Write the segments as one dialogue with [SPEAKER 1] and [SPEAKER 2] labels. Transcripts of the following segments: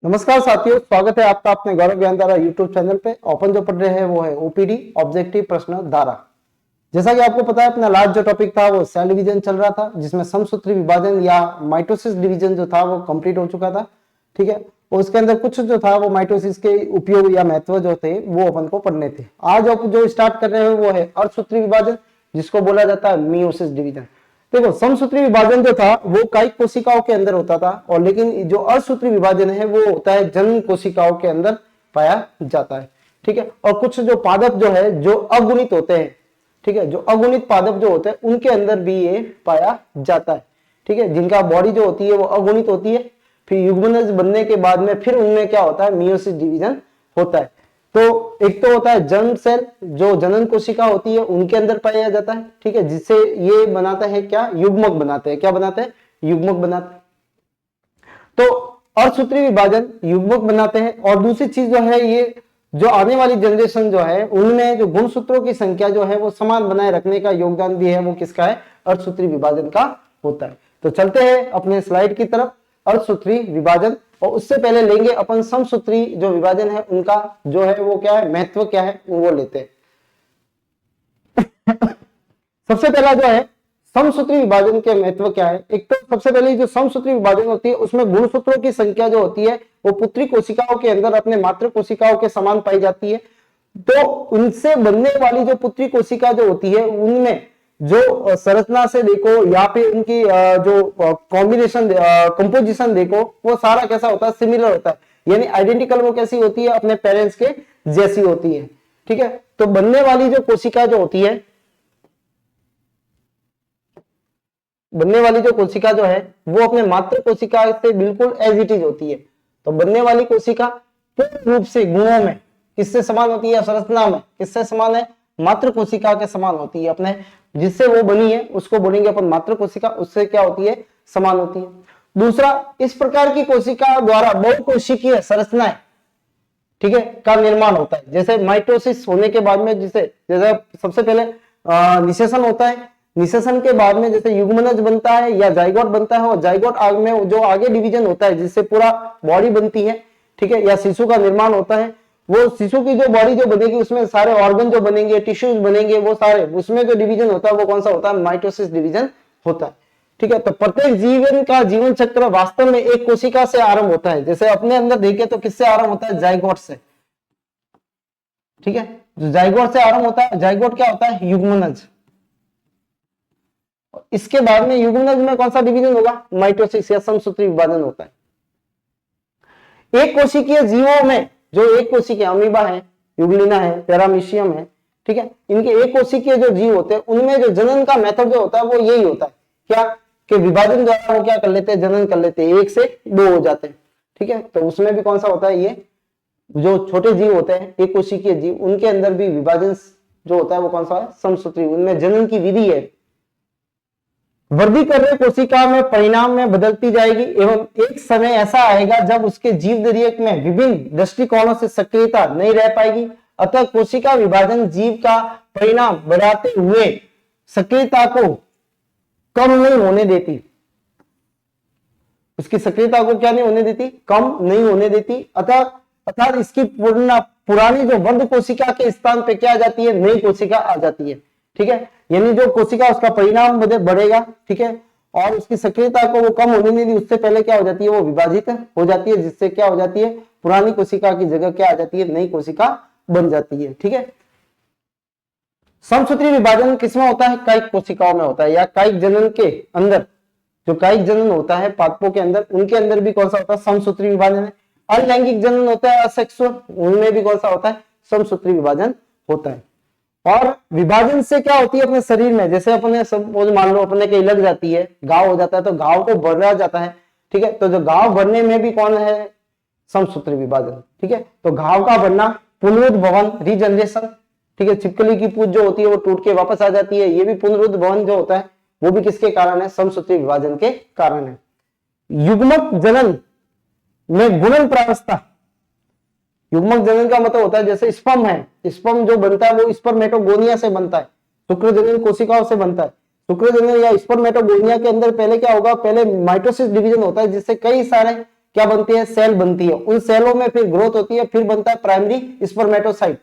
[SPEAKER 1] नमस्कार साथियों, स्वागत है आपका अपने गौरव ज्ञान धारा यूट्यूब चैनल पे। अपन जो पढ़ रहे हैं वो है ओपीडी ऑब्जेक्टिव प्रश्न धारा। जैसा कि आपको पता है, अपना लास्ट जो टॉपिक था वो सेल डिवीजन चल रहा था, जिसमें समसूत्री विभाजन या माइटोसिस डिवीजन जो था वो कंप्लीट हो चुका था। ठीक है, और उसके अंदर कुछ जो था वो माइटोसिस के उपयोग या महत्व जो थे वो अपन को पढ़ने थे। आज आप जो स्टार्ट कर रहे हैं वो है अर्धसूत्री विभाजन, जिसको बोला जाता है मियोसिस डिवीजन। देखो, समसूत्री विभाजन जो था वो कायिक कोशिकाओं के अंदर होता था, और लेकिन जो अर्धसूत्री विभाजन है वो होता है जनन कोशिकाओं के अंदर पाया जाता है। ठीक है, और कुछ जो पादप जो है जो अगुणित होते हैं, ठीक है, जो अगुणित पादप जो होते हैं उनके अंदर भी ये पाया जाता है। ठीक है, जिनका बॉडी जो होती है वो अगुणित होती है, फिर युग्मनज बनने के बाद में फिर उनमें क्या होता है, मियोसिस डिवीजन होता है। तो एक तो होता है जर्म सेल, जो जनन कोशिका होती है उनके अंदर पाया जाता है। ठीक है, जिससे ये बनाता है क्या, युग्मक बनाते हैं। क्या बनाते हैं? युग्मक बनाते हैं। तो अर्धसूत्री विभाजन युग्मक बनाते हैं। और दूसरी चीज जो है, ये जो आने वाली जनरेशन जो है उनमें जो गुणसूत्रों की संख्या जो है वो समान बनाए रखने का योगदान भी है वो किसका है, अर्धसूत्री विभाजन का होता है। तो चलते हैं अपने स्लाइड की तरफ। अर्धसूत्री विभाजन, और उससे पहले लेंगे अपन समसूत्री जो विभाजन है उनका जो है वो क्या है, महत्व क्या है वो लेते हैं। सबसे पहला जो है समसूत्री विभाजन के महत्व क्या है। एक तो सबसे पहले जो समसूत्री विभाजन होती है उसमें गुणसूत्रों की संख्या जो होती है वो पुत्री कोशिकाओं के अंदर अपने मातृ कोशिकाओं के समान पाई जाती है। तो उनसे बनने वाली जो पुत्री कोशिका जो होती है उनमें जो संरचना से देखो या फिर उनकी जो कॉम्बिनेशन कंपोजिशन देखो वो सारा कैसा होता है, सिमिलर होता है। यानी आइडेंटिकल वो कैसी होती है, अपने पेरेंट्स के जैसी होती है। ठीक है, तो बनने वाली जो कोशिका जो होती है, बनने वाली जो कोशिका जो है वो अपने मातृ कोशिका से बिल्कुल एज इट इज होती है। तो बनने वाली कोशिका पूर्ण रूप से गुणों में किससे समान होती है, संरचना में किससे समान है, मातृ कोशिका के समान होती है। अपने जिससे वो बनी है उसको बोलेंगे अपन मातृ कोशिका, उससे क्या होती है, समान होती है। दूसरा, इस प्रकार की कोशिका द्वारा बहुकोशिकीय संरचनाएं, ठीक है, का निर्माण होता है। जैसे माइटोसिस होने के बाद में जैसे सबसे पहले निषेचन होता है, निषेचन के बाद में जैसे युग्मनज बनता है या जाइगोट बनता है, और जाइगोट आग में जो आगे डिवीजन होता है जिससे पूरा बॉडी बनती है। ठीक है, या शिशु का निर्माण होता है। वो शिशु की जो बॉडी जो बनेगी उसमें सारे ऑर्गन जो बनेंगे, टिश्यूज बनेंगे, वो सारे उसमें जो डिवीजन होता है वो कौन सा होता है, माइटोसिस डिवीजन होता है। ठीक है, तो प्रत्येक जीवन का जीवन चक्र वास्तव में एक कोशिका से आरंभ होता है। जैसे अपने अंदर देखें तो किससे आरंभ होता है, जाइगोट से। ठीक है, जो जाइगोट से आरंभ होता है, जाइगोट क्या होता है, युग्मनज। इसके बाद में युग्मनज में कौन सा डिवीजन होगा, माइटोसिस या समसूत्री विभाजन होता है। एक कोशिकीय जीवों में जो एक कोशिकीय अमीबा है, युग्लिना है, पैरामीशियम है, ठीक है, इनके एक कोशिकीय जो जीव होते हैं उनमें जो जनन का मेथड जो होता है वो यही होता है, क्या कि विभाजन द्वारा वो क्या कर लेते हैं, जनन कर लेते हैं, 1 से 2 हो जाते हैं। ठीक है, तो उसमें भी कौन सा होता है, ये जो छोटे जीव होते हैं एक कोशिकीय जीव, उनके अंदर भी विभाजन जो होता है वो कौन सा है, समसूत्री। उनमें जनन की विधि है, वृद्धि कर रहे कोशिका में परिणाम में बदलती जाएगी, एवं एक समय ऐसा आएगा जब उसके जीव दरियक में विभिन्न दृष्टिकोणों से सक्रियता नहीं रह पाएगी। अतः कोशिका विभाजन जीव का परिणाम बढ़ाते हुए सक्रियता को कम नहीं होने देती, उसकी सक्रियता को क्या नहीं होने देती, कम नहीं होने देती। अर्थात इसकी पुरानी जो बंद कोशिका के स्थान पे क्या आ जाती है, नई कोशिका आ जाती है। ठीक है, यानी जो कोशिका उसका परिणाम बढ़ेगा, ठीक है, और उसकी सक्रियता को वो कम होने नहीं दी, उससे पहले क्या हो जाती है, वो विभाजित हो जाती है, जिससे क्या हो जाती है, पुरानी कोशिका की जगह क्या आ जाती है, नई कोशिका बन जाती है। ठीक है, समसूत्री विभाजन किसमें होता है, कायिक कोशिकाओं में होता है, या कायिक जनन के अंदर जो कायिक जनन होता है पादपों के अंदर, उनके अंदर भी कौन सा होता है, समसूत्री विभाजन है। अलैंगिक जनन होता है, असेक्सुअल, उनमें भी कौन सा होता है, समसूत्री विभाजन होता है। और विभाजन से क्या होती है अपने शरीर में, जैसे अपने सपोज मान लो अपने कहीं लग जाती है, घाव हो जाता है, तो घाव को भरा जाता है। ठीक है, तो जो घाव भरने में भी कौन है, समसूत्री विभाजन। ठीक है, तो घाव का भरना, पुनरुद्भवन, रीजनरेशन। ठीक है, छिपकली की पूंछ जो होती है वो टूट के वापस आ जाती है, ये भी पुनरुद्भवन जो होता है वो भी किसके कारण है, समसूत्री विभाजन के कारण है। युग्मक जनन में गुणन प्रावस्था, युग्मक जनन का मतलब होता है जैसे स्पर्म है, स्पर्म जो बनता है वो स्पर्मेटोगोनिया से बनता है, शुक्र जनन कोशिकाओं से बनता है। शुक्र जनन या स्पर्मेटोगोनिया के अंदर पहले क्या होगा, पहले माइटोसिस डिवीजन होता है, जिससे कई सारे क्या बनती है, सेल बनती है। उन सेलों में फिर ग्रोथ होती है, फिर बनता है प्राइमरी स्पर्मेटोसाइट,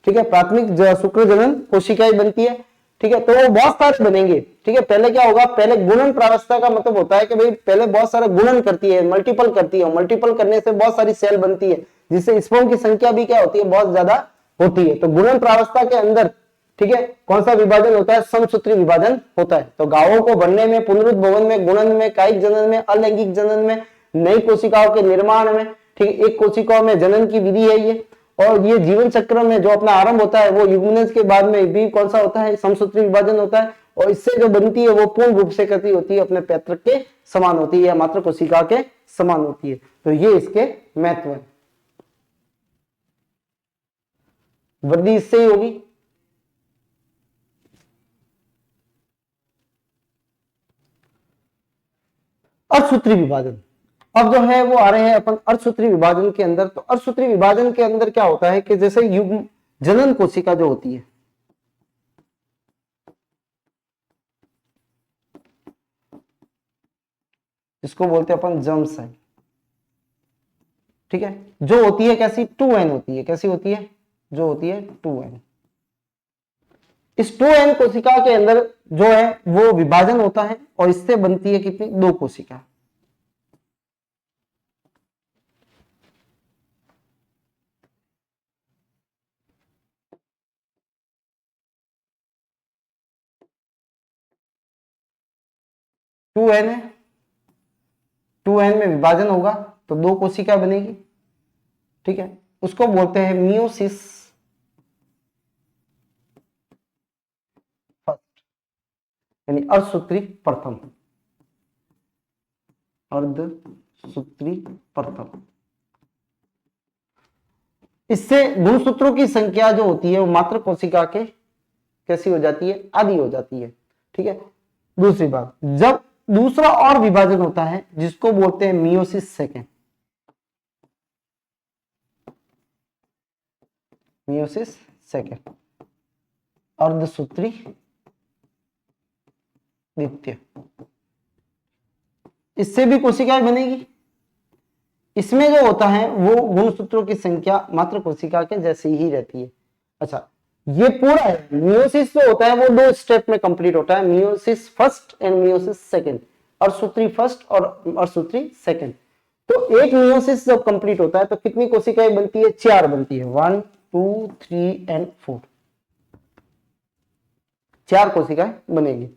[SPEAKER 1] ठीक है, प्राथमिक शुक्र जनन कोशिकाएं बनती है, ठीक है। तो वो बहुत सारे बनेंगे, ठीक है। पहले क्या होगा, पहले गुणन प्रावस्था का मतलब होता है कि भाई पहले बहुत सारा गुणन करती है, मल्टीपल करती है, मल्टीपल करने से बहुत सारी सेल बनती है, जिससे स्पर्म की संख्या भी क्या होती है, बहुत ज्यादा होती है। तो गुणन प्रावस्था के अंदर, ठीक है, कौन सा विभाजन होता है, समसूत्री विभाजन होता है। तो गायों को बनने में, पुनरुद्भवन में, गुणन में, कायिक जनन में, अलैंगिक जनन में, नई कोशिकाओं के निर्माण में, ठीक है, एक कोशिकाओं में जनन की विधि है ये। और ये जीवन चक्र में जो अपना आरंभ होता है वो युग्मनज के बाद में भी कौन सा होता है, समसूत्री विभाजन होता है। और इससे जो बनती है वो पूर्ण रूप से कैसी होती है, अपने पैतृक के समान होती है या मात्र कोशिका के समान होती है। तो ये इसके महत्व है। वृद्धि इससे ही होगी। अर्धसूत्री विभाजन, अब जो है वो आ रहे हैं अपन अर्धसूत्री विभाजन के अंदर। तो अर्धसूत्री विभाजन के अंदर क्या होता है कि जैसे युग्म जनन कोशिका जो होती है, इसको बोलते हैं अपन जर्म सेल, ठीक है, जो होती है कैसी, 2n होती है। कैसी होती है, जो होती है 2n। इस 2n कोशिका के अंदर जो है वो विभाजन होता है और इससे बनती है कितनी, 2 कोशिका। टू एन है, 2n में विभाजन होगा तो 2 कोशिका बनेगी, ठीक है। उसको बोलते हैं मियोसिस फर्स्ट, यानी अर्धसूत्री प्रथम, अर्धसूत्री प्रथम। इससे गुणसूत्रों की संख्या जो होती है वो मात्र कोशिका के कैसी हो जाती है, आधी हो जाती है, ठीक है। दूसरी बात, जब दूसरा और विभाजन होता है जिसको बोलते हैं मियोसिस सेकेंड, मियोसिस सेकेंड, अर्धसूत्री द्वितीय, इससे भी कोशिकाएं बनेगी। इसमें जो होता है वो गुणसूत्रों की संख्या मात्र कोशिका के जैसी ही रहती है। अच्छा, ये पूरा है। मियोसिस जो होता है वो 2 स्टेप में कंप्लीट होता है, meiosis first and meiosis second, अर्धसूत्री फर्स्ट और अर्धसूत्री सेकंड। तो एक मियोसिस जब कंप्लीट होता है तो कितनी कोशिकाएं बनती है, 4 बनती है, 1 2 3 एंड 4, 4 कोशिकाएं बनेगी।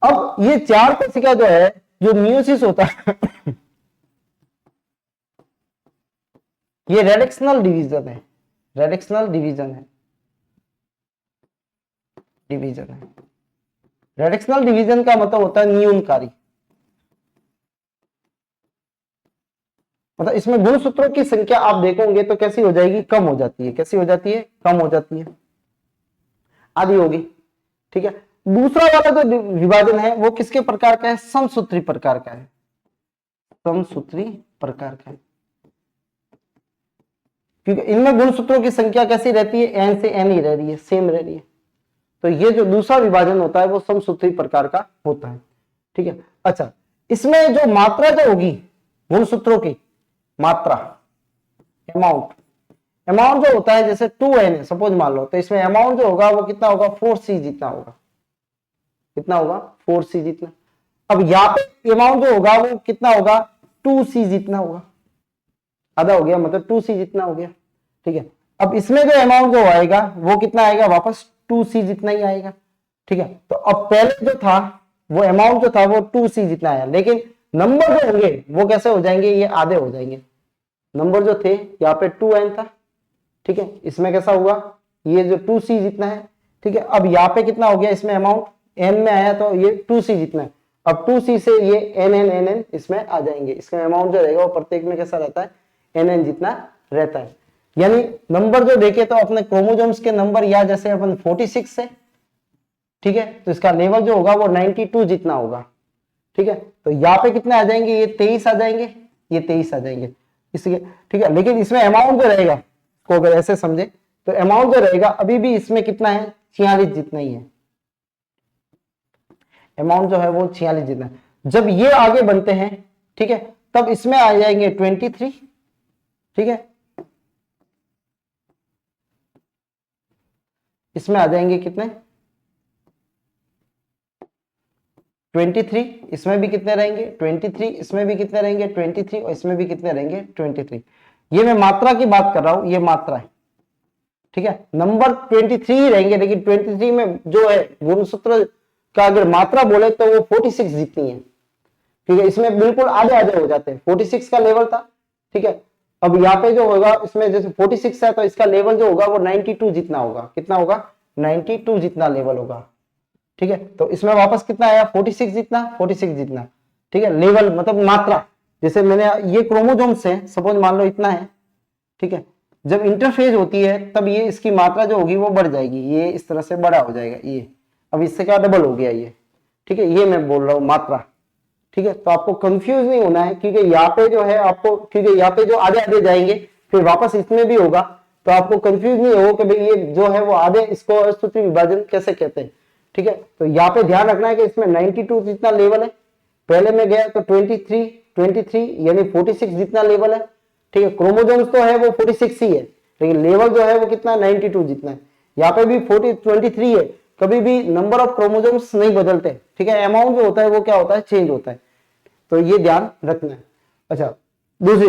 [SPEAKER 1] अब ये 4 कोशिका जो है, जो मियोसिस होता है ये रेडिक्शनल डिवीजन है, रेडिक्शनल डिवीजन है, डिवीजन है। रेडिक्शनल डिवीजन का मतलब होता है न्यूनकारी, मतलब इसमें गुणसूत्रों की संख्या आप देखोगे तो कैसी हो जाएगी, कम हो जाती है। कैसी हो जाती है, कम हो जाती है, आधी होगी, ठीक है। दूसरा वाला जो विभाजन है वो किसके प्रकार का है, समसूत्री प्रकार का है, समसूत्री प्रकार का है, क्योंकि इनमें गुणसूत्रों की संख्या कैसी रहती है, n से n ही रह रही है, सेम रह रही है। तो ये जो दूसरा विभाजन होता है वो समसूत्री प्रकार का होता है, ठीक है। अच्छा, इसमें जो मात्रा जो होगी गुणसूत्रों की मात्रा, अमाउंट, अमाउंट जो होता है जैसे 2n है सपोज मान लो, तो इसमें अमाउंट जो होगा वो कितना होगा, 4c जितना होगा। कितना होगा, 4c जितना। अब यहाँ पे अमाउंट जो होगा वो कितना होगा, 2c जितना होगा, आधा हो गया, मतलब 2c जितना हो गया, ठीक है। अब इसमें जो अमाउंट जो आएगा वो कितना आएगा, वापस 2c जितना ही आएगा, ठीक है। तो अब पहले जो था वो अमाउंट जो था वो 2c जितना आया, लेकिन नंबर जो होंगे वो कैसे हो जाएंगे, ये आधे हो जाएंगे। नंबर जो थे यहाँ पे 2n था, ठीक है, इसमें कैसा हुआ, ये जो 2c जितना है, ठीक है। अब यहाँ पे कितना हो गया, इसमें अमाउंट n में आया तो ये 2c जितना है। अब 2c से ये nn इसमें आ जाएंगे, इसका अमाउंट जो रहेगा वो प्रत्येक में कैसा रहता है, nn जितना रहता है। यानी नंबर जो देखे तो अपने क्रोमोसोम्स के नंबर या जैसे अपन 46 से, ठीक है, तो इसका लेवल जो होगा वो 92 जितना होगा, ठीक है। तो यहाँ पे कितने आ जाएंगे, ये 23 आ जाएंगे, ये 23 आ जाएंगे, इसलिए, ठीक है। लेकिन इसमें अमाउंट जो रहेगा को अगर ऐसे समझे तो अमाउंट जो रहेगा अभी भी इसमें कितना है, 46 जितना ही है, अमाउंट जो है वो 46 जितना है। जब ये आगे बनते हैं, ठीक है, तब इसमें आ जाएंगे 23, ठीक है, इसमें आ जाएंगे कितने 23, इसमें भी कितने रहेंगे 23, इसमें भी कितने रहेंगे 23 और इसमें भी कितने रहेंगे 23। ये मैं मात्रा की बात कर रहा हूं, ये मात्रा है, ठीक है, नंबर 23 ही रहेंगे, लेकिन 23 में जो है गुणसूत्र का अगर मात्रा बोले तो वो 46 जितनी है, ठीक है, इसमें बिल्कुल आधे आधे हो जाते हैं, 46 का लेवल था, ठीक है, अब यहाँ पे जो होगा इसमें जैसे 46 है तो इसका लेवल जो होगा वो 92 जितना होगा, कितना होगा 92 जितना लेवल होगा, ठीक है, तो इसमें वापस कितना आया 46 जितना, 46 जितना, ठीक है, लेवल मतलब मात्रा, जैसे मैंने ये क्रोमोसोम्स है, सपोज मान लो इतना है, ठीक है, जब इंटरफेज होती है तब ये इसकी मात्रा जो होगी वो बढ़ जाएगी, ये इस तरह से बड़ा हो जाएगा, ये अब इससे क्या डबल हो गया ये, ठीक है, ये मैं बोल रहा हूँ मात्रा, ठीक है, तो आपको कंफ्यूज नहीं होना है, क्योंकि यहाँ पे जो है आपको, क्योंकि यहाँ पे जो आधे आधे जाएंगे फिर वापस इसमें भी होगा, तो आपको कंफ्यूज नहीं हो कि भाई ये जो है वो आधे, इसको असूत्री विभाजन कैसे कहते हैं, ठीक है, तो यहाँ पे ध्यान रखना है कि इसमें 92 जितना लेवल है, पहले में गया तो 23 यानी 46 जितना लेवल है, ठीक है, क्रोमोसोम्स तो है वो 46 ही है, लेकिन लेवल जो है वो कितना 92 जितना है, यहाँ पे भी 23 है, कभी भी नंबर ऑफ क्रोमोसोम्स नहीं बदलते, ठीक है, अमाउंट जो होता है वो क्या होता है चेंज होता है, तो ये ध्यान रखना है। अच्छा, दूसरी,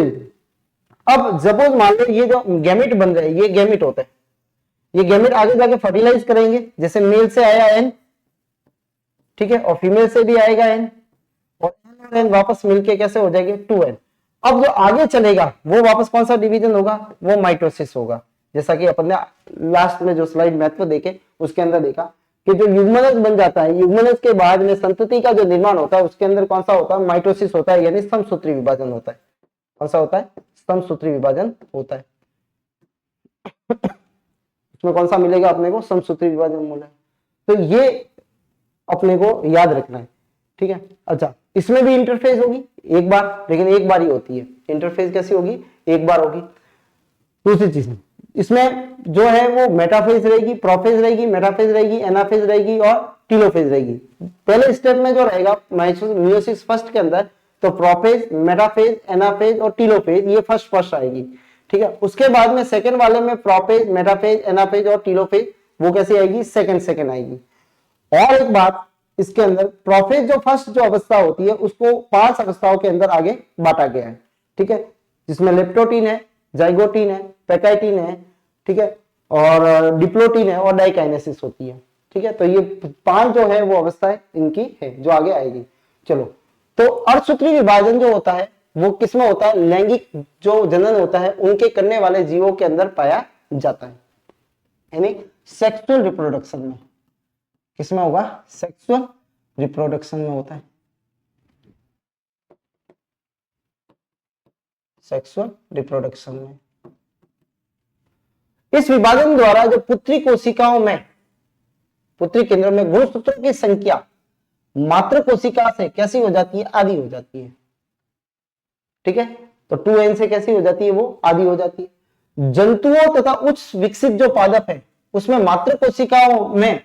[SPEAKER 1] अब सपोज मान लो ये जो गैमेट बन रहे हैं ये गैमेट होता है, ये गैमेट आगे जाके फर्टिलाइज करेंगे, जैसे मेल से आया एन, ठीक है, और फीमेल से भी आएगा एन, और एन और एन वापस मिलके कैसे हो जाएंगे 2n। अब जो आगे चलेगा वो वापस कौन सा डिवीजन होगा, वो माइटोसिस होगा, जैसा कि अपन ने लास्ट में जो स्लाइड महत्व देखे उसके अंदर देखा कि जो युग्मनज बन जाता है, युग्मनज के बाद में संतति का जो निर्माण होता है उसके अंदर कौन सा होता है माइटोसिस होता है, यानी समसूत्री विभाजन होता है, कौन सा होता है समसूत्री विभाजन होता है, उसमें कौन सा मिलेगा अपने को समसूत्री विभाजन मिला, तो ये अपने को याद रखना है, ठीक है। अच्छा, इसमें भी इंटरफेस होगी एक बार, लेकिन एक बार ही होती है, इंटरफेस कैसी होगी एक बार होगी। दूसरी चीज इसमें जो है वो मेटाफेज रहेगी, प्रोफेज रहेगी, मेटाफेज रहेगी, एनाफेज रहेगी और टीलोफेज रहेगी। पहले स्टेप में जो रहेगा मियोसिस फर्स्ट के अंदर, तो प्रोफेज, मेटाफेज, एनाफेज और टीलोफेज ये फर्स्ट आएगी, ठीक है। उसके बाद में सेकंड वाले में प्रोफेज, मेटाफेज, एनाफेज और टीलोफेज वो कैसे आएगी सेकंड आएगी। और एक बात इसके अंदर, प्रोफेज जो फर्स्ट जो अवस्था होती है उसको 5 अवस्थाओं के अंदर आगे बांटा गया है, ठीक है, जिसमें लेप्टोटीन है, जाइगोटीन है, पैकाइटीन है, ठीक है, और डिप्लोटीन है और डाइकाइनेसिस होती है, ठीक है। तो ये 5 जो है वो अवस्थाएं इनकी है जो आगे आएगी। चलो, तो अर्धसूत्री विभाजन जो होता है वो किसमें होता है, लैंगिक जो जनन होता है उनके करने वाले जीवों के अंदर पाया जाता है, यानी सेक्सुअल रिप्रोडक्शन में। किसमें होगा, सेक्सुअल रिप्रोडक्शन में होता है, सेक्सुअल रिप्रोडक्शन में। इस विभाजन द्वारा जो पुत्री कोशिकाओं में, पुत्री केंद्र में गुणसूत्रों की संख्या मात्र कोशिका से कैसी हो जाती है, आधी हो जाती है, ठीक है। तो 2n से कैसी हो जाती है, वो आधी हो जाती है। जंतुओं तथा उच्च विकसित जो पादप है उसमें मात्र कोशिकाओं में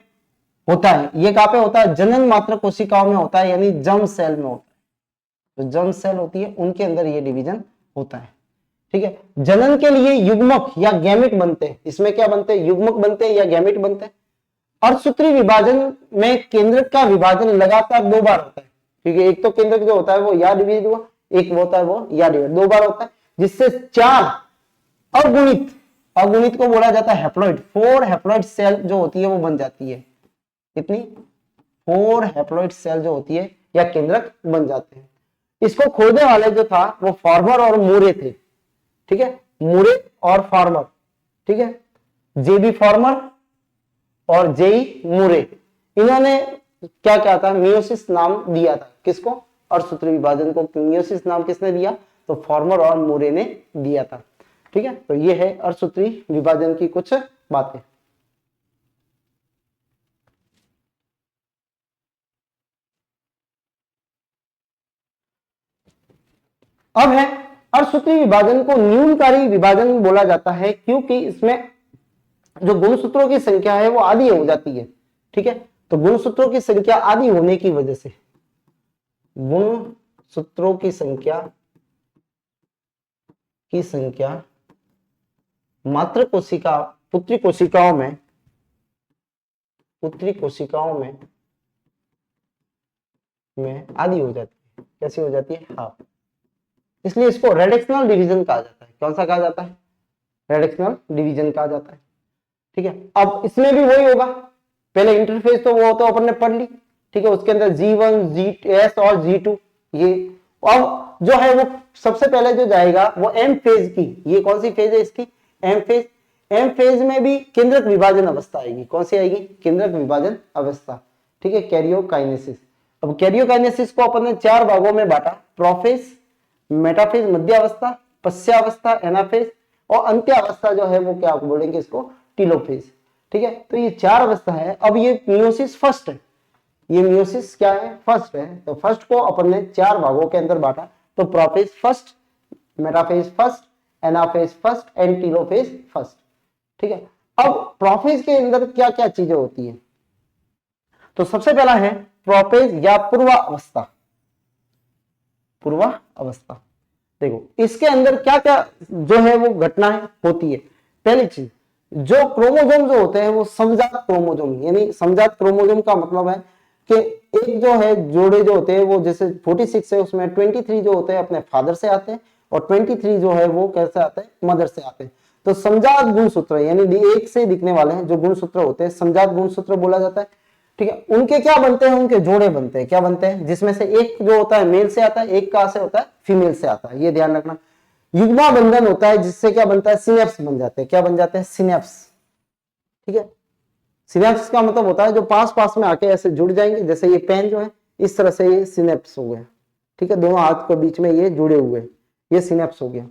[SPEAKER 1] होता है, ये कहां पे होता है, जनन मात्र कोशिकाओं में होता है, यानी जर्म सेल में होता है। जो जर्म सेल होती है उनके अंदर ये डिवीजन होता है, ठीक है। जनन के लिए युग्मक या गैमेट बनते हैं, इसमें क्या बनते हैं, युग्मक बनते हैं या गैमेट बनते हैं। अर्धसूत्री विभाजन में केंद्रक का विभाजन लगातार 2 बार होता है, क्योंकि एक तो केंद्रक जो होता है वो या डिवीज हुआ, एक वो होता है वो या डिवाइड, 2 बार होता है, जिससे 4 अगुणित को बोला जाता है हैप्लॉइड। 4 हैप्लॉइड सेल जो होती है वो बन जाती है, कितनी 4 हैप्लॉइड सेल जो होती है या केंद्रक बन जाते हैं। इसको खोजने वाले जो था वो फार्मर और मूरे थे, ठीक है, मूरे और फार्मर, ठीक है, जेबी फार्मर और जेई मूरे, इन्होंने क्या क्या था, मियोसिस नाम दिया था किसको, अर्धसूत्री विभाजन को मियोसिस नाम किसने दिया, तो फार्मर और मूरे ने दिया था, ठीक है। तो ये है अर्धसूत्री विभाजन की कुछ बातें। अब है अर्धसूत्री विभाजन को न्यूनकारी विभाजन बोला जाता है, क्योंकि इसमें जो गुणसूत्रों की संख्या है वो आधी हो जाती है, ठीक है। तो गुणसूत्रों की संख्या आधी होने की वजह से, गुणसूत्रों की संख्या की संख्या मात्र कोशिका पुत्री कोशिकाओं में आधी हो जाती है। कैसी हो जाती है? हाफ। इसलिए इसको रेडिक्शनल डिवीजन कहा जाता है। कौन सा कहा जाता है? रेडिक्शनल डिवीजन कहा जाता है। ठीक है, अब इसमें भी वही होगा, पहले इंटरफेस तो वो तो अपन ने पढ़ ली। ठीक है, उसके अंदर G1 G और G2 ये, अब जो है वो सबसे पहले जो जाएगा वो एम फेज की, ये कौन सी फेज है इसकी? M phase. एम फेज में भी केंद्रक विभाजन अवस्था आएगी। कौन सी आएगी? केंद्रक विभाजन अवस्था। ठीक है, कैरियोकाइनेसिस। अब कैरियोकाइनेसिस को अपन ने 4 भागों में बांटा, प्रोफेज, मेटाफेज मध्यावस्था, पश्चावस्था एनाफेज, और अंत्यावस्था जो है वो क्या बोलेंगे इसको? टीलोफेज। ठीक है, तो ये 4 अवस्था है। अब ये मियोसिस फर्स्ट है, ये मियोसिस क्या है? फर्स्ट है। तो फर्स्ट को अपन ने 4 भागों के अंदर बांटा, तो prophase first, metaphase first, anaphase first and telophase first. ठीक है, अब प्रोफेज के अंदर क्या क्या चीजें होती है? तो सबसे पहला है प्रोफेज या पूर्वावस्था। पूर्वावस्था देखो इसके अंदर क्या क्या जो है वो घटनाएं होती है। पहली चीज, जो क्रोमोजोम जो होते हैं वो समजात क्रोमोजोम, यानी समजात क्रोमोजोम का मतलब है कि एक जो है जोड़े जो होते हैं वो जैसे 46 है उसमें 23 जो होते हैं अपने फादर से आते हैं और 23 जो है वो कैसे आते हैं? मदर से आते हैं। तो समजात गुणसूत्र यानी एक से दिखने वाले हैं जो गुणसूत्र होते हैं समजात गुणसूत्र बोला जाता है। ठीक है, उनके क्या बनते हैं? उनके जोड़े बनते हैं। क्या बनते हैं? जिसमें से एक जो होता है मेल से आता है, एक कहां से होता है? फीमेल से आता है। ये ध्यान रखना। युग्मा बंधन होता है जिससे क्या बनता है? सिनेप्स बन जाते हैं। क्या बन जाते हैं? सिनेप्स। ठीक है, सिनेप्स का मतलब होता है जो पास पास में आके ऐसे जुड़ जाएंगे, जैसे ये पेन जो है इस तरह से ये सिनेप्स हो गया। ठीक है, दोनों हाथ के बीच में ये जुड़े हुए, ये सिनेप्स हो गया।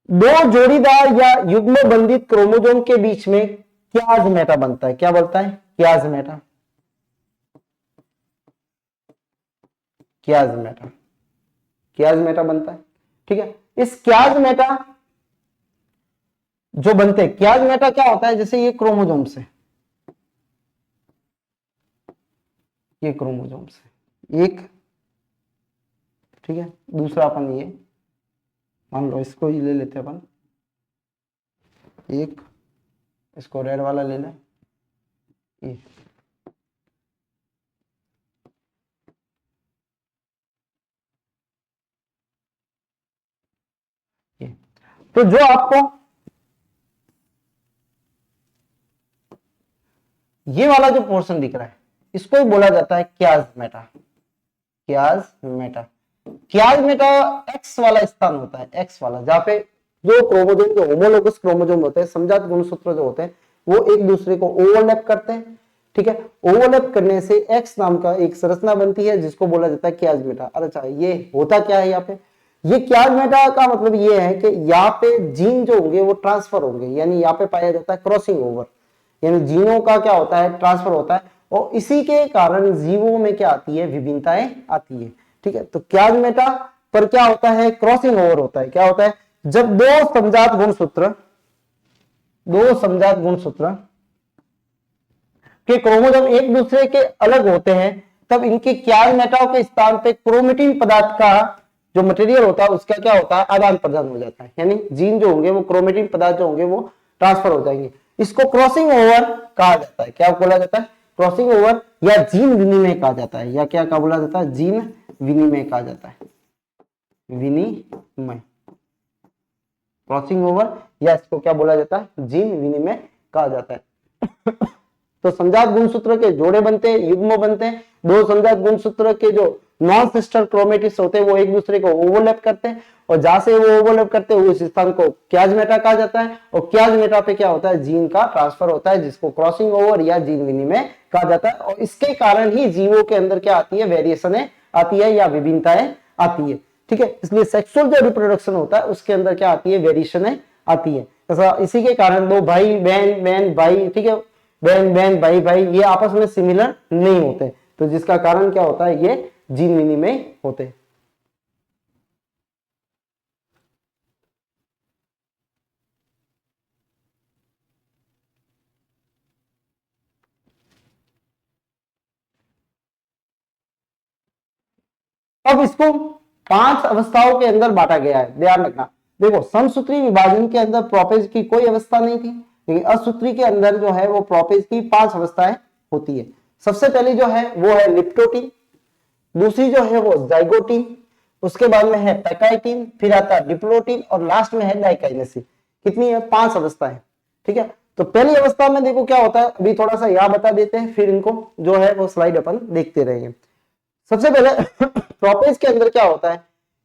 [SPEAKER 1] दो जोड़ीदार या युग्म बंधित क्रोमोजोम के बीच में क्याजमेटा बनता है। क्या बनता है? क्याजमेटा। क्याजमेटा, क्याजमेटा बनता है। ठीक है, इस क्याजमेटा जो बनते हैं, क्याजमेटा क्या होता है? जैसे ये क्रोमोजोम से, ये क्रोमोजोम से एक, ठीक है, दूसरा अपन ये मान लो इसको ही ले लेते हैं अपन, एक, इसको रेड वाला ले लें, ये। तो जो आपको ये वाला जो पोर्शन दिख रहा है इसको ही बोला जाता है क्याजमेटा। क्याजमेटा, क्याजमेटा एक्स वाला स्थान होता है, एक्स वाला, जहां पे जो क्रोमोजोम जो होमोलोगस क्रोमोजोम होते हैं, समजात गुणसूत्र जो होते हैं वो एक दूसरे को ओवरलैप करते हैं। ठीक है, ओवरलैप करने से एक्स नाम का एक संरचना बनती है जिसको बोला जाता है क्याजमेटा। अच्छा, ये होता क्या है यहाँ पे? ये क्याजमेटा का मतलब ये है कि यहाँ पे जीन जो होंगे वो ट्रांसफर होंगे, यानी यहाँ पे पाया जाता है क्रॉसिंग ओवर, यानी जीनों का क्या होता है? ट्रांसफर होता है, और इसी के कारण जीवों में क्या आती है? विभिन्नताएं आती है। ठीक है, तो क्याजमेटा पर क्या होता है? क्रॉसिंग ओवर होता है। क्या होता है? जब दो समजात गुणसूत्र के क्रोमोसोम एक दूसरे के अलग होते हैं तब इनके क्याजमेटाओं के स्थान पे क्रोमेटिन पदार्थ का जो मटेरियल होता है उसका क्या होता है? आदान प्रदान हो जाता है, यानी जीन जो होंगे वो क्रोमेटिन पदार्थ जो होंगे वो ट्रांसफर हो जाएंगे। इसको क्रॉसिंग ओवर कहा जाता है। क्या बोला जाता है? क्रॉसिंग ओवर या जीन विनिमय कहा जाता है, या क्या कहा बोला जाता है? जीन विनिमय कहा जाता है। विनिमय, क्रॉसिंग ओवर, या इसको क्या बोला जाता है? जीन विनिमय कहा जाता है। तो समजात गुणसूत्र के जोड़े बनते हैं, युग्म बनते हैं। दो समजात गुणसूत्र के जो नॉन सिस्टर क्रोमेटिड्स होते हैं वो एक दूसरे को ओवरलैप करते हैं, और जहां से वो ओवरलैप करते हैं उस स्थान को क्याजमेटा कहा जाता है, और क्याजमेटा पे क्या होता है? जीन का ट्रांसफर होता है जिसको क्रॉसिंग ओवर या जीन विनिमय कहा जाता है, और इसके कारण ही जीवों के अंदर क्या आती है? वेरिएशन आती है या विभिन्नताएं आती है। ठीक है, इसलिए सेक्सुअल जो रिप्रोडक्शन होता है उसके अंदर क्या आती है? वेरिएशन आती है। ऐसा इसी के कारण दो भाई बहन, बहन भाई, ठीक है, बहन बहन भाई भाई, ये आपस में सिमिलर नहीं होते, तो जिसका कारण क्या होता है? ये जीन विनिमय होते हैं। अब इसको 5 अवस्थाओं के अंदर बांटा गया है, ध्यान रखना। देखो समसूत्री विभाजन के अंदर प्रोपेज की कोई अवस्था नहीं थी, लेकिन असूत्री के अंदर जो है वो प्रोपेज की 5 अवस्थाएं होती है। सबसे पहली जो है वो है लिप्टोटीन, दूसरी जो है वो जाइगोटीन, उसके बाद में है पैकाइटिन, फिर आता है डिप्लोटीन और लास्ट में है डाइकाइनेसिस। कितनी है? 5 अवस्थाएं। ठीक है, तो पहली अवस्था में देखो क्या होता है, अभी थोड़ा सा यहाँ बता देते हैं, फिर इनको जो है वो स्लाइड अपन देखते रहेंगे। सबसे पहले प्रोपेज के अंदर क्या होता है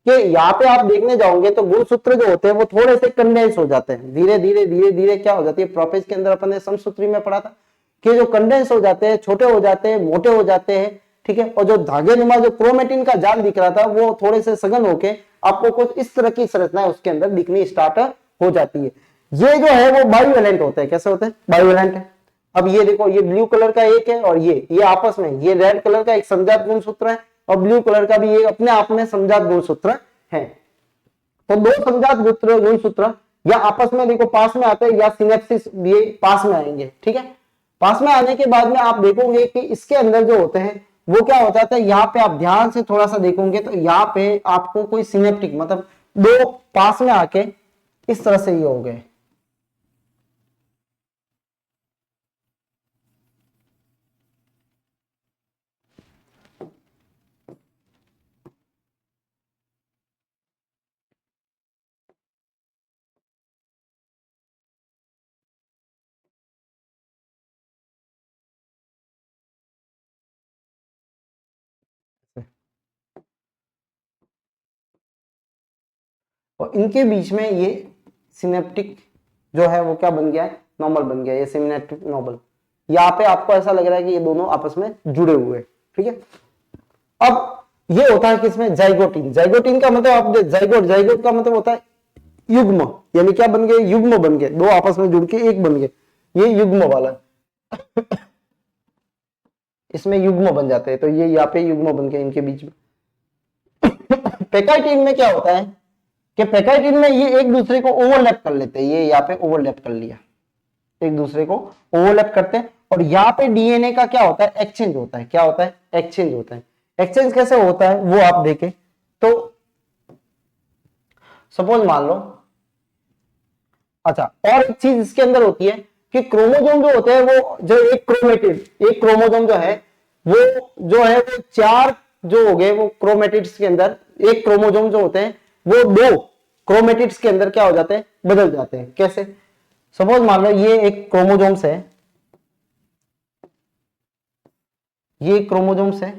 [SPEAKER 1] कि यहाँ पे आप देखने जाओगे तो गुणसूत्र जो होते हैं वो थोड़े से कंडेंस हो जाते हैं, धीरे धीरे धीरे धीरे क्या हो जाती है, प्रोपेज के अंदर अपन ने समसूत्री में पढ़ा था कि जो कंडेंस हो जाते हैं, छोटे हो जाते हैं, मोटे हो जाते हैं। ठीक है, और जो धागे नुमा जो क्रोमेटिन का जाल दिख रहा था वो थोड़े से सघन होके आपको कुछ इस तरह की संरचनाएं उसके अंदर दिखनी स्टार्ट हो जाती है। ये जो है वो बाइवेलेंट होते हैं। कैसे होते हैं? बाइवेलेंट है। अब ये देखो, ये ब्लू कलर का एक है और ये आपस में ये रेड कलर का एक समजात गुणसूत्र है और ब्लू कलर का भी ये अपने आप में समजात गुणसूत्र है। तो दो समजात गुणसूत्र या आपस में देखो पास में आते हैं या सिनेप्सिस ये पास में आएंगे। ठीक है, पास में आने के बाद में आप देखोगे कि इसके अंदर जो होते हैं वो क्या होता है, यहाँ पे आप ध्यान से थोड़ा सा देखोगे तो यहाँ पे आपको कोई सिनेप्टिक मतलब दो पास में आके इस तरह से ये हो गए। और इनके बीच में ये सिनेप्टिक जो है वो क्या बन गया है, नॉर्मल बन गया, ये सिनेप्टिक नॉर्मल। यहाँ पे आपको ऐसा लग रहा है कि ये दोनों आपस में जुड़े हुए। ठीक है, अब ये होता है किसमें? जाइगोटीन। जाइगोटीन का मतलब आप जाइगोट का मतलब होता है युग्म, यानी क्या बन गए? युग्म बन गए, दो आपस में जुड़ के एक बन गए, ये युग्म वाला इसमें युग्म बन जाते हैं, तो ये यहाँ पे युग्म बन गए इनके बीच में। पैकाइटिन में क्या होता है कि पैकाइटिन में ये एक दूसरे को ओवरलैप कर लेते हैं, ये यहाँ पे ओवरलैप कर लिया, एक दूसरे को ओवरलैप करते हैं। और यहाँ पे डीएनए का क्या होता है? एक्सचेंज होता है। क्या होता है? एक्सचेंज होता है। एक्सचेंज कैसे होता है वो आप देखें तो सपोज मान लो, अच्छा और एक चीज इसके अंदर होती है कि क्रोमोसोम जो होते हैं वो जो एक क्रोमोसोम जो है वो 4 जो हो गए वो क्रोमेटिड्स के अंदर, एक क्रोमोसोम जो होते हैं वो 2 क्रोमेटिड्स के अंदर क्या हो जाते हैं? बदल जाते हैं। कैसे? सपोज मान लो ये एक क्रोमोसोम्स है, ये क्रोमोसोम्स है।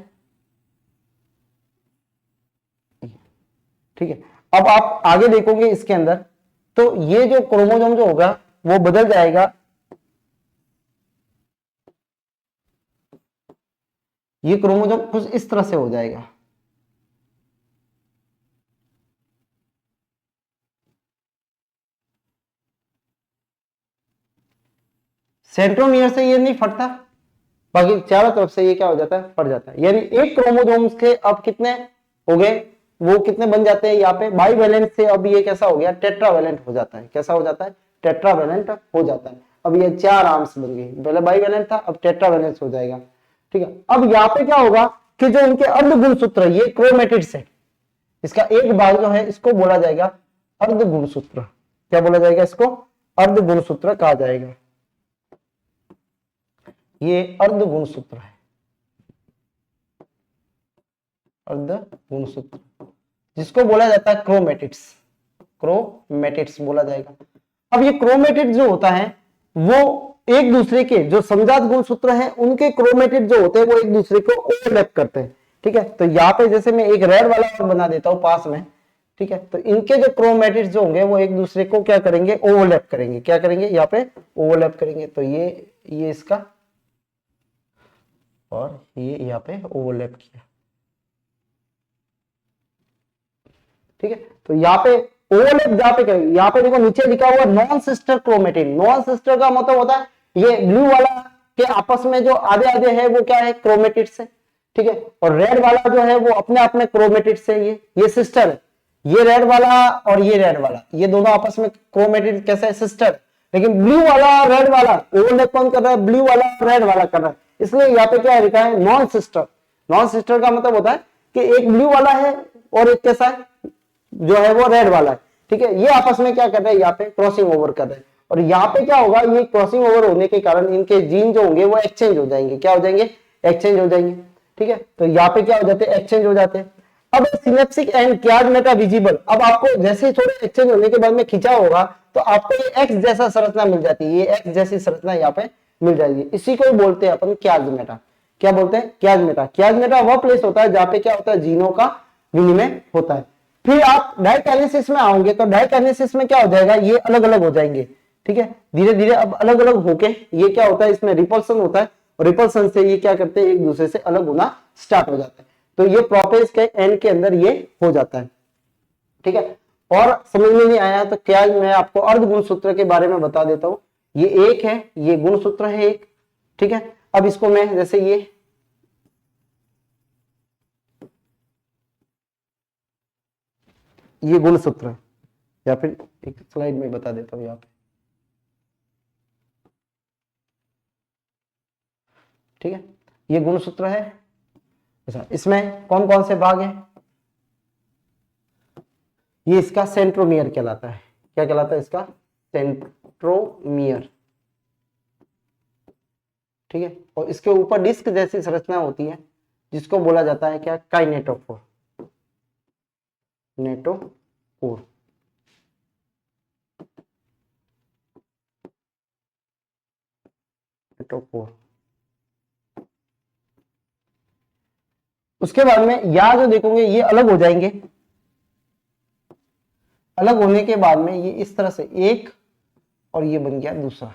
[SPEAKER 1] ठीक है, अब आप आगे देखोगे इसके अंदर तो ये जो क्रोमोसोम जो होगा वो बदल जाएगा, ये क्रोमोसोम कुछ इस तरह से हो जाएगा। सेंट्रोमियर से ये नहीं फटता, बाकी चारों तरफ से ये क्या हो जाता है? फट जाता है। यानी एक क्रोमोसोम्स के अब कितने हो गए? वो कितने बन जाते हैं यहाँ पे? बाइवेलेंट से अब ये कैसा हो गया? टेट्रावेलेंट हो जाता है। कैसा हो जाता है? टेट्रावेलेंट हो जाता है। अब ये 4 आर्म्स बन गई, पहले बाइवेलेंट था अब टेट्रावेलेंट हो जाएगा। ठीक है, अब यहाँ पे क्या होगा कि जो इनके अर्धगुणसूत्र, ये क्रोमेटिड्स है, इसका एक भाग जो है इसको बोला जाएगा अर्धगुणसूत्र। क्या बोला जाएगा इसको? अर्धगुणसूत्र कहा जाएगा। ये अर्धगुणसूत्र है, अर्धगुणसूत्र जिसको बोला जाता है क्रोमेटिड्स। क्रोमेटिड्स बोला जाएगा। अब ये क्रोमेटिड जो होता है वो एक दूसरे के जो समजात गुणसूत्र हैं उनके क्रोमेटिड जो होते हैं वो एक दूसरे को ओवरलैप करते हैं। ठीक है, तो यहाँ पे जैसे मैं एक रेड वाला और बना देता हूं पास में। ठीक है, तो इनके जो क्रोमेटिड्स जो होंगे वो एक दूसरे को क्या करेंगे? ओवरलैप करेंगे। क्या करेंगे? यहाँ पे ओवरलैप करेंगे। तो ये इसका और ये यहाँ पे ओवरलैप किया। ठीक है, तो यहाँ पे ओवरलैप जहां पे करेंगे, यहाँ पे देखो नीचे लिखा हुआ non sister chromatin. Non sister का मतलब होता है ये ब्लू वाला के आपस में जो आधे आधे है वो क्या है? क्रोमेटिड्स है। ठीक है, और रेड वाला जो है वो अपने आप में क्रोमेटिड्स है, ये सिस्टर है। ये रेड वाला और ये रेड वाला, ये दोनों आपस में क्रोमेटिड कैसे है? सिस्टर। लेकिन ब्लू वाला और रेड वाला ओवरलैप कौन कर रहा है? ब्लू वाला और रेड वाला कर रहा है, इसलिए यहाँ पे क्या लिखा है? Non sister. नॉन सिस्टर का मतलब होता है कि एक ब्लू वाला है और एक कैसा है जो है वो रेड वाला है। ठीक है, ये आपस में क्या कर रहे हैं, यहाँ पे क्रॉसिंग ओवर कर रहे हैं। और यहाँ पे क्या होगा, ये क्रॉसिंग ओवर होने के कारण इनके जीन जो होंगे वो एक्सचेंज हो जाएंगे। क्या हो जाएंगे, एक्सचेंज हो जाएंगे। ठीक है, तो यहाँ पे क्या हो जाते हैं, एक्सचेंज हो जाते हैं। अब सिनेप्सिक एंड कियासमेटा विजिबल, अब आपको जैसे थोड़े एक्सचेंज होने के बाद में खींचा होगा तो आपको ये एक्स जैसा संरचना मिल जाती है, ये एक्स जैसी संरचना यहाँ पे मिल जाएगी। इसी को बोलते हैं अपन कियासमेटा। क्या बोलते हैं, कियासमेटा। कियासमेटा वह प्लेस होता है जहां पे क्या होता है, जीनों का विनिमय होता है। फिर आप डाइकाइनेसिस में आओगे तो डाइकाइनेसिस में क्या हो जाएगा, ये अलग अलग हो जाएंगे। ठीक है, धीरे धीरे अब अलग अलग होके ये क्या होता है, इसमें रिपल्सन होता है और रिपल्सन से ये क्या करते हैं, एक दूसरे से अलग होना स्टार्ट हो जाता है। तो ये प्रोपेज के एंड के अंदर ये हो जाता है। ठीक है, और समझ में नहीं आया तो क्या मैं आपको अर्ध गुणसूत्र के बारे में बता देता हूं। ये एक है, ये गुणसूत्र है एक। ठीक है, अब इसको मैं जैसे ये गुणसूत्र है, या फिर एक स्लाइड में बता देता हूं यहाँ पे। ठीक है, ये गुणसूत्र है। अच्छा, इसमें कौन कौन से भाग हैं, ये इसका सेंट्रोमियर कहलाता है। क्या कहलाता है, इसका सेंट्रोमियर। ठीक है, और इसके ऊपर डिस्क जैसी संरचना होती है जिसको बोला जाता है क्या, काइनेटोफोर। नेटोफोर। नेटोफोर। उसके बाद में यहां जो देखोगे ये अलग हो जाएंगे। अलग होने के बाद में ये इस तरह से एक, और ये बन गया दूसरा।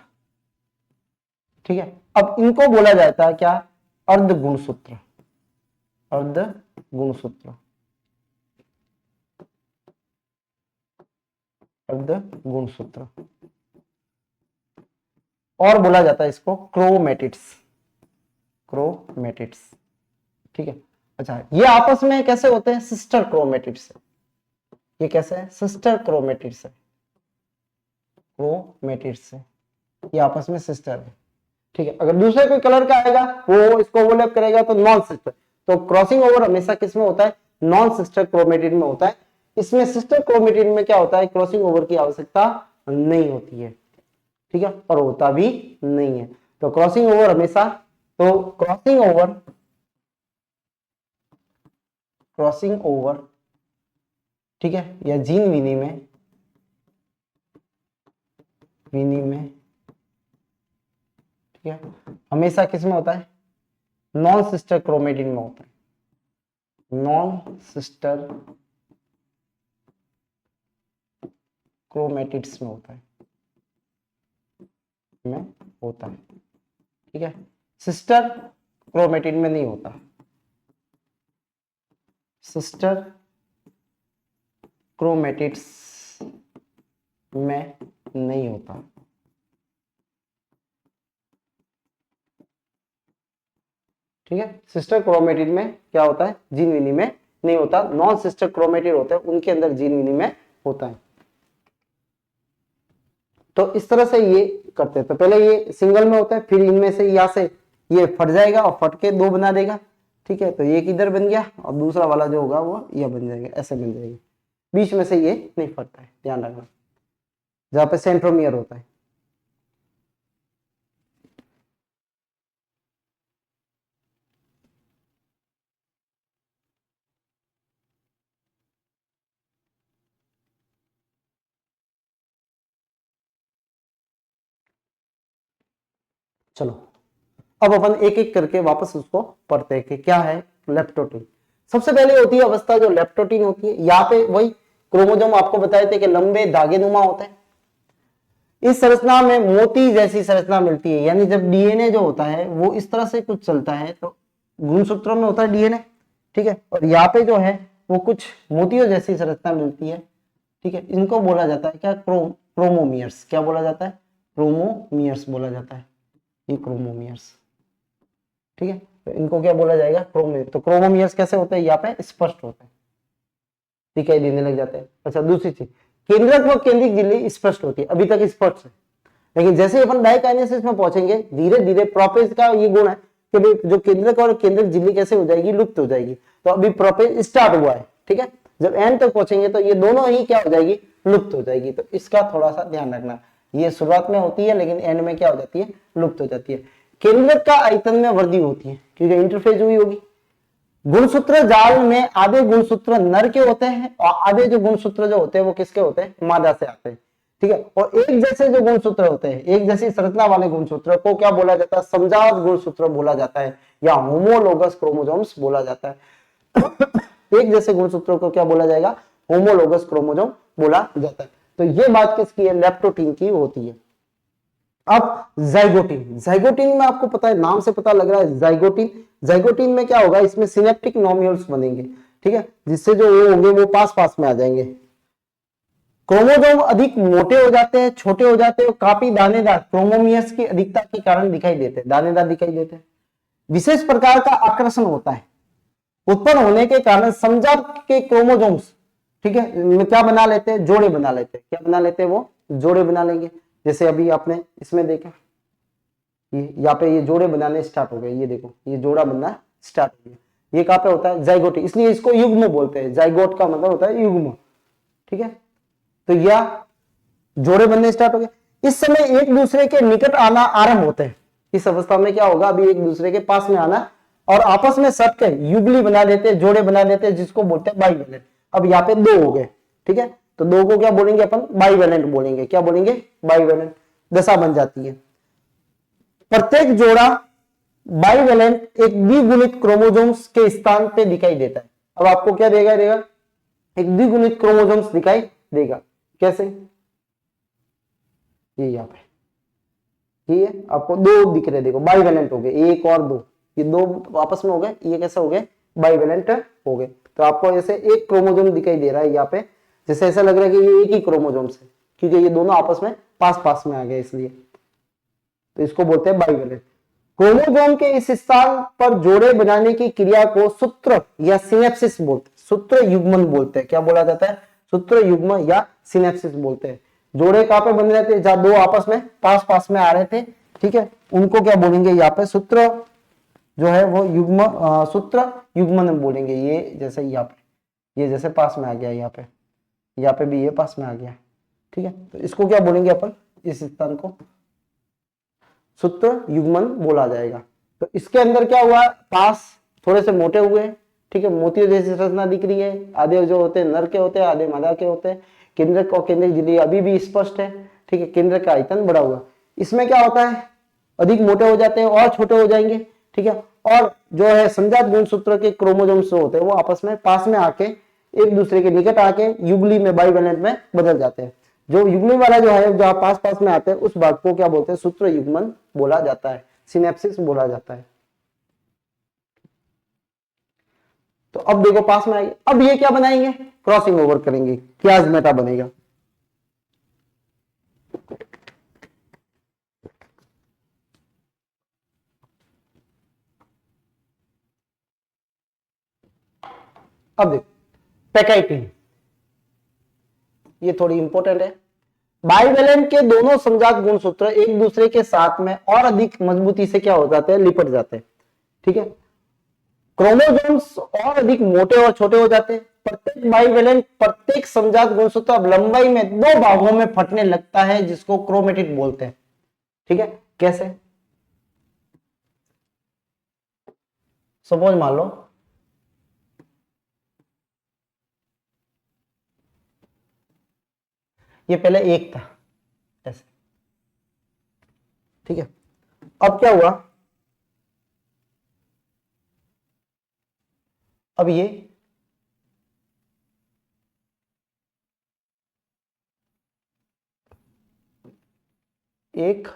[SPEAKER 1] ठीक है, अब इनको बोला जाता है क्या, अर्ध गुणसूत्र। अर्ध गुणसूत्र। अर्ध गुणसूत्र। और बोला जाता है इसको क्रोमेटिड्स। क्रोमेटिड्स। ठीक है, अच्छा, ये आपस में कैसे होते हैं, सिस्टर क्रोमेटिड्स। ये कैसे है, सिस्टर क्रोमेटिड्स है। क्रोमेटिड्स है, ये आपस में सिस्टर है। ठीक है, अगर दूसरे कोई कलर का आएगा वो इसको ओवरलैप करेगा तो नॉन सिस्टर। तो क्रॉसिंग ओवर हमेशा किसमें होता है, नॉन सिस्टर क्रोमेटिड में होता है। इसमें सिस्टर क्रोमेटिड में क्या होता है, क्रॉसिंग ओवर की आवश्यकता नहीं होती है। ठीक है, और होता भी नहीं है। तो क्रॉसिंग ओवर हमेशा, तो क्रॉसिंग ओवर, ठीक है, या जीन विनिमय, ठीक है, हमेशा किसमें होता है, नॉन सिस्टर क्रोमेटिन में होता है। नॉन सिस्टर क्रोमेटिड्स में होता है, ठीक है, सिस्टर क्रोमेटिन में नहीं होता। सिस्टर क्रोमेटिड्स में नहीं होता। ठीक है, सिस्टर क्रोमेटिड में क्या होता है, जीन विनिमय नहीं होता। नॉन सिस्टर क्रोमेटिड होते हैं उनके अंदर जीन विनिमय होता है। तो इस तरह से ये करते हैं। तो पहले ये सिंगल में होता है, फिर इनमें से यहां से ये फट जाएगा और फट के दो बना देगा। ठीक है, तो एक इधर बन गया और दूसरा वाला जो होगा वो यह बन जाएगा, ऐसे बन जाएगी। बीच में से ये नहीं फटता है, ध्यान रखना, जहां पे सेंट्रोमियर होता है। चलो अब अपन एक एक करके वापस उसको पढ़ते हैं कि क्या है लेप्टोटीन। सबसे पहले होती है अवस्था जो लेप्टोटीन होती है। यहाँ पे वही क्रोमोसोम आपको बताए थे कि लंबे धागेनुमा होते हैं। इस संरचना में मोती जैसी संरचना मिलती है, यानी जब डीएनए जो होता है वो इस तरह से कुछ चलता है, तो गुणसूत्रों में होता है डीएनए, ठीक है, और यहाँ पे जो है वो कुछ मोतियों जैसी संरचना मिलती है। ठीक है, इनको बोला जाता है क्या, क्रोमोमियर्स। क्या बोला जाता है, क्रोमोमियर्स बोला जाता है, ये क्रोमोमियर्स। ठीक है, तो इनको क्या बोला जाएगा, क्रोमोमियर्स। तो क्रोमोमियर्स कैसे होते हैं, यहाँ पे स्पष्ट होते हैं, दिखाई देने लग जाते हैं। अच्छा, दूसरी चीज, केंद्रक व केंद्रिक झिल्ली स्पष्ट होती है, अभी तक स्पष्ट है, लेकिन जैसे ही अपन डाइकाइनेसिस में पहुंचेंगे धीरे धीरे प्रोपेज का ये गुण है कि भाई जो केंद्रक और केंद्रिक झिल्ली कैसे हो जाएगी, लुप्त हो जाएगी। तो अभी प्रोपेज स्टार्ट हुआ है, ठीक है, जब एंड तक पहुंचेंगे तो ये दोनों ही क्या हो जाएगी, लुप्त हो जाएगी। तो इसका थोड़ा सा ध्यान रखना, ये शुरुआत में होती है लेकिन एंड में क्या हो जाती है, लुप्त हो जाती है। केंद्रक का आयतन में वृद्धि होती है क्योंकि इंटरफेज हुई होगी। गुणसूत्र जाल में आधे गुणसूत्र नर के होते हैं और आधे जो गुणसूत्र जो होते हैं वो किसके होते हैं, मादा से आते हैं, ठीक है। और एक जैसे जो गुणसूत्र होते हैं, एक जैसी संरचना वाले गुणसूत्र को क्या बोला जाता है, समजात गुणसूत्र बोला जाता है या होमोलोगस क्रोमोसोम्स बोला जाता है। एक जैसे गुणसूत्रों को क्या बोला जाएगा, होमोलोगस क्रोमोसोम बोला जाता है। तो ये बात किसकी है, लेप्टोटीन की होती है। अब जाइगोटीन, जाइगोटीन में आपको पता है, नाम से पता लग रहा है जाइगोटीन। जाइगोटीन में क्या होगा, इसमें सिनेप्टिक नोम्यूल्स बनेंगे, ठीक है, जिससे जो वो होंगे वो पास पास में आ जाएंगे। क्रोमोसोम अधिक मोटे हो जाते हैं, छोटे हो जाते हैं, काफी दानेदार, क्रोमोमियस की अधिकता के कारण दिखाई देते हैं, दानेदार दिखाई देते हैं। विशेष प्रकार का आकर्षण होता है उत्पन्न होने के कारण समजात के क्रोमोसोम्स, ठीक है, क्या बना लेते हैं, जोड़े बना लेते हैं। क्या बना लेते हैं, वो जोड़े बना लेंगे। जैसे अभी आपने इसमें देखा, ये यहाँ पे ये जोड़े बनाने स्टार्ट हो गए, ये देखो ये जोड़ा बनना स्टार्ट हो गया। ये कहाँ पे होता है, जाइगोटी, इसलिए इसको युग्म बोलते हैं। जाइगोट का मतलब होता है युग्म, ठीक है। तो यह जोड़े बनने स्टार्ट हो गए। इस समय एक दूसरे के निकट आना आरंभ होते हैं। इस अवस्था में क्या होगा, अभी एक दूसरे के पास में आना और आपस में सट के युगली बना देते हैं, जोड़े बना देते हैं, जिसको बोलते हैं बाइवेलेंट। अब यहाँ पे दो हो गए, ठीक है, तो दो को क्या बोलेंगे अपन, बाइवेलेंट बोलेंगे। क्या बोलेंगे, बाइवेलेंट दशा बन जाती है। प्रत्येक जोड़ा बाइवेलेंट एक द्विगुणित क्रोमोसोम्स के स्थान पे दिखाई देता है। अब आपको क्या देगा, एक द्विगुणित क्रोमोसोम्स दिखाई देगा। कैसे, ये यहाँ पे ये आपको दो दिख रहे, देखो बाइवेलेंट हो गए, एक और दो, ये दो आपस में हो गए, ये कैसे हो गए, बाइवेलेंट हो गए। तो आपको ऐसे एक क्रोमोसोम दिखाई दे रहा है यहाँ पे, जैसे ऐसा लग रहा है कि ये एक ही क्रोमोसोम्स है, क्योंकि ये दोनों आपस में पास पास में आ गए, इसलिए तो इसको बोलते हैं बाइवेलेंट। क्रोमोसोम के इस स्थान पर जोड़े बनाने की क्रिया को सूत्र या सिनेप्सिस बोलते हैं, सूत्र युग्मन बोलते हैं। क्या बोला जाता है, सूत्र युग्म या सिनेप्सिस बोलते हैं। जोड़े कहां पे बन रहे थे, जहां दो आपस में पास पास में आ रहे थे, ठीक है, उनको क्या बोलेंगे यहाँ पे, सूत्र जो है वो युग्म, सूत्र युग्मन बोलेंगे। ये जैसे यहाँ पे, ये जैसे पास में आ गया, यहाँ पे भी ये पास में आ गया, ठीक है, तो इसको क्या बोलेंगे अपन, इस स्थान को सूत्र युग्मन बोला जाएगा। तो इसके अंदर क्या हुआ, पास थोड़े से मोटे हुए, ठीक है, मोतियों जैसी रचना दिख रही है। आधे जो होते हैं नर के होते हैं, आधे मादा के होते हैं। केंद्रक और केंद्रक झिल्ली अभी भी स्पष्ट है, ठीक है, केंद्रक का आयतन बड़ा हुआ। इसमें क्या होता है, अधिक मोटे हो जाते हैं और छोटे हो जाएंगे, ठीक है, और जो है संजात गुणसूत्र के क्रोमोसोम्स होते हैं वो आपस में पास में आके एक दूसरे के निकट आके युगली में, बाइवेलेंट में बदल जाते हैं। जो युग्मी वाला जो है, जो पास पास में आते हैं, उस भाग को क्या बोलते हैं, सूत्र युग्मन बोला जाता है, सिनेप्सिस बोला जाता है। तो अब देखो पास में आएगी, अब ये क्या बनाएंगे, क्रॉसिंग ओवर करेंगे, क्लाज्मेटा बनेगा। अब देखो पैकाइटिन, ये थोड़ी इंपॉर्टेंट है। बाइवेलेंट के दोनों समजात गुणसूत्र एक दूसरे के साथ में और अधिक मजबूती से क्या हो जाते हैं, लिपट जाते हैं, ठीक है। क्रोमोसोम्स और अधिक मोटे और छोटे हो जाते हैं। प्रत्येक बाइवेलेंट, प्रत्येक समजात गुणसूत्र अब लंबाई में दो भागों में फटने लगता है, जिसको क्रोमेटिड बोलते हैं, ठीक है। कैसे, सपोज मान लो ये पहले एक था ऐसे, ठीक है, अब क्या हुआ, अब ये एक,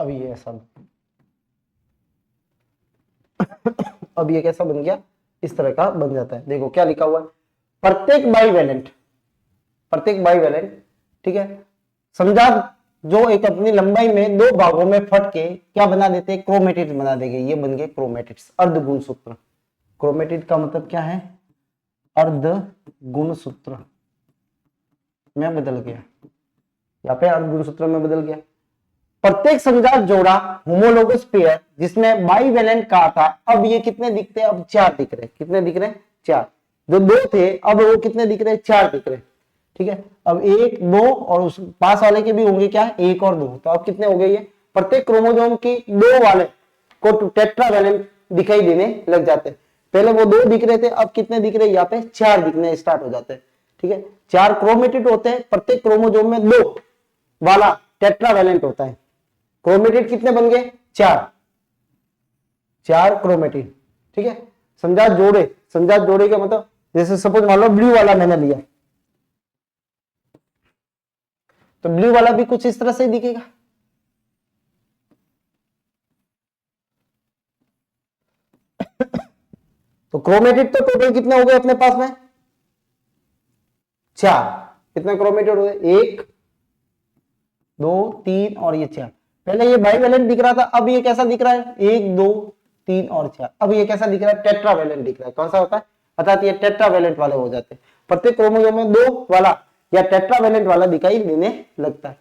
[SPEAKER 1] अब ये ऐसा, अब ये कैसा बन गया, इस तरह का बन जाता है। देखो क्या लिखा हुआ है, प्रत्येक बाइवेलेंट, प्रत्येक बाइवेलेंट, ठीक है, समजात जो एक अपनी लंबाई में दो भागों में फट के क्या बना देते हैं, क्रोमेटिड्स बना देंगे। ये बन गए क्रोमेटिड्स, अर्ध गुणसूत्र। क्रोमेटिड का मतलब क्या है, अर्ध गुणसूत्र में बदल गया, यहाँ पे अर्धगुणसूत्र में बदल गया। प्रत्येक समजात जोड़ा होमोलोगस पेयर जिसमें बाइवेलेंट कहा था, अब ये कितने दिखते हैं, अब 4 दिख रहे हैं। कितने दिख रहे हैं, 4। जो 2 थे अब वो कितने दिख रहे हैं, 4 दिख रहे हैं। ठीक है, अब 1 2 और उस पास वाले के भी होंगे क्या, 1 और 2, तो अब कितने हो गए ये। प्रत्येक क्रोमोसोम की 2 वाले को टेट्रावैलेंट दिखाई देने लग जाते हैं। पहले वो 2 दिख रहे थे, अब कितने दिख रहे हैं, यहाँ पे 4 दिखने स्टार्ट हो जाते हैं। ठीक है, 4 क्रोमेटिड होते हैं, प्रत्येक क्रोमोसोम में 2 वाला टेट्रावैलेंट होता है। क्रोमेटिड कितने बन गए, 4 क्रोमेटिड। ठीक है, समझात जोड़े का मतलब जैसे सपोज मान लो ब्लू वाला मैंने लिया, तो ब्लू वाला भी कुछ इस तरह से दिखेगा। तो क्रोमेटिड तो टोटल कितने हो गए अपने पास में, 4। कितने क्रोमेटिड हो गए, 1 2 3 और ये 4। पहले ये बाइवेलेंट दिख रहा था, अब ये कैसा दिख रहा है, 1 2 3 और 4। अब ये कैसा दिख रहा है, टेट्रावैलेंट दिख रहा है। कौन सा होता है, बताते, ये टेट्रावैलेंट वाले हो जाते हैं। प्रत्येक क्रोमोसोम में 2 वाला या टेट्रावैलेंट वाला दिखाई देने लगता है।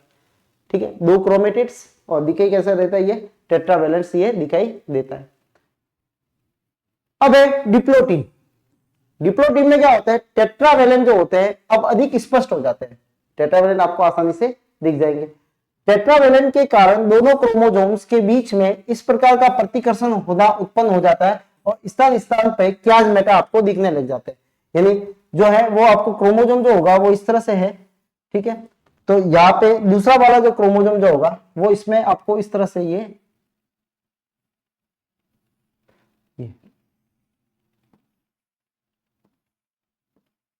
[SPEAKER 1] ठीक है, 2 क्रोमेटिड्स और दिखाई कैसा रहता है, ये टेट्रावैलेंट्स ये दिखाई देता है। अब है डिप्लोटीन। डिप्लोटीन में क्या होता है, टेट्रावैलेंट जो होते हैं अब अधिक स्पष्ट हो जाते हैं। टेट्रावैलेंट आपको आसानी से दिख जाएंगे। टेट्रावैलेंट के कारण दोनों क्रोमोसोम्स के बीच में इस प्रकार का प्रतिकर्षण होना उत्पन्न हो जाता है और स्थान स्थान पर क्याजमेटा आपको दिखने लग जाते हैं। यानी जो है वो आपको क्रोमोसोम जो होगा वो इस तरह से है। ठीक है, तो यहाँ पे दूसरा वाला जो क्रोमोसोम जो होगा वो इसमें आपको इस तरह से ये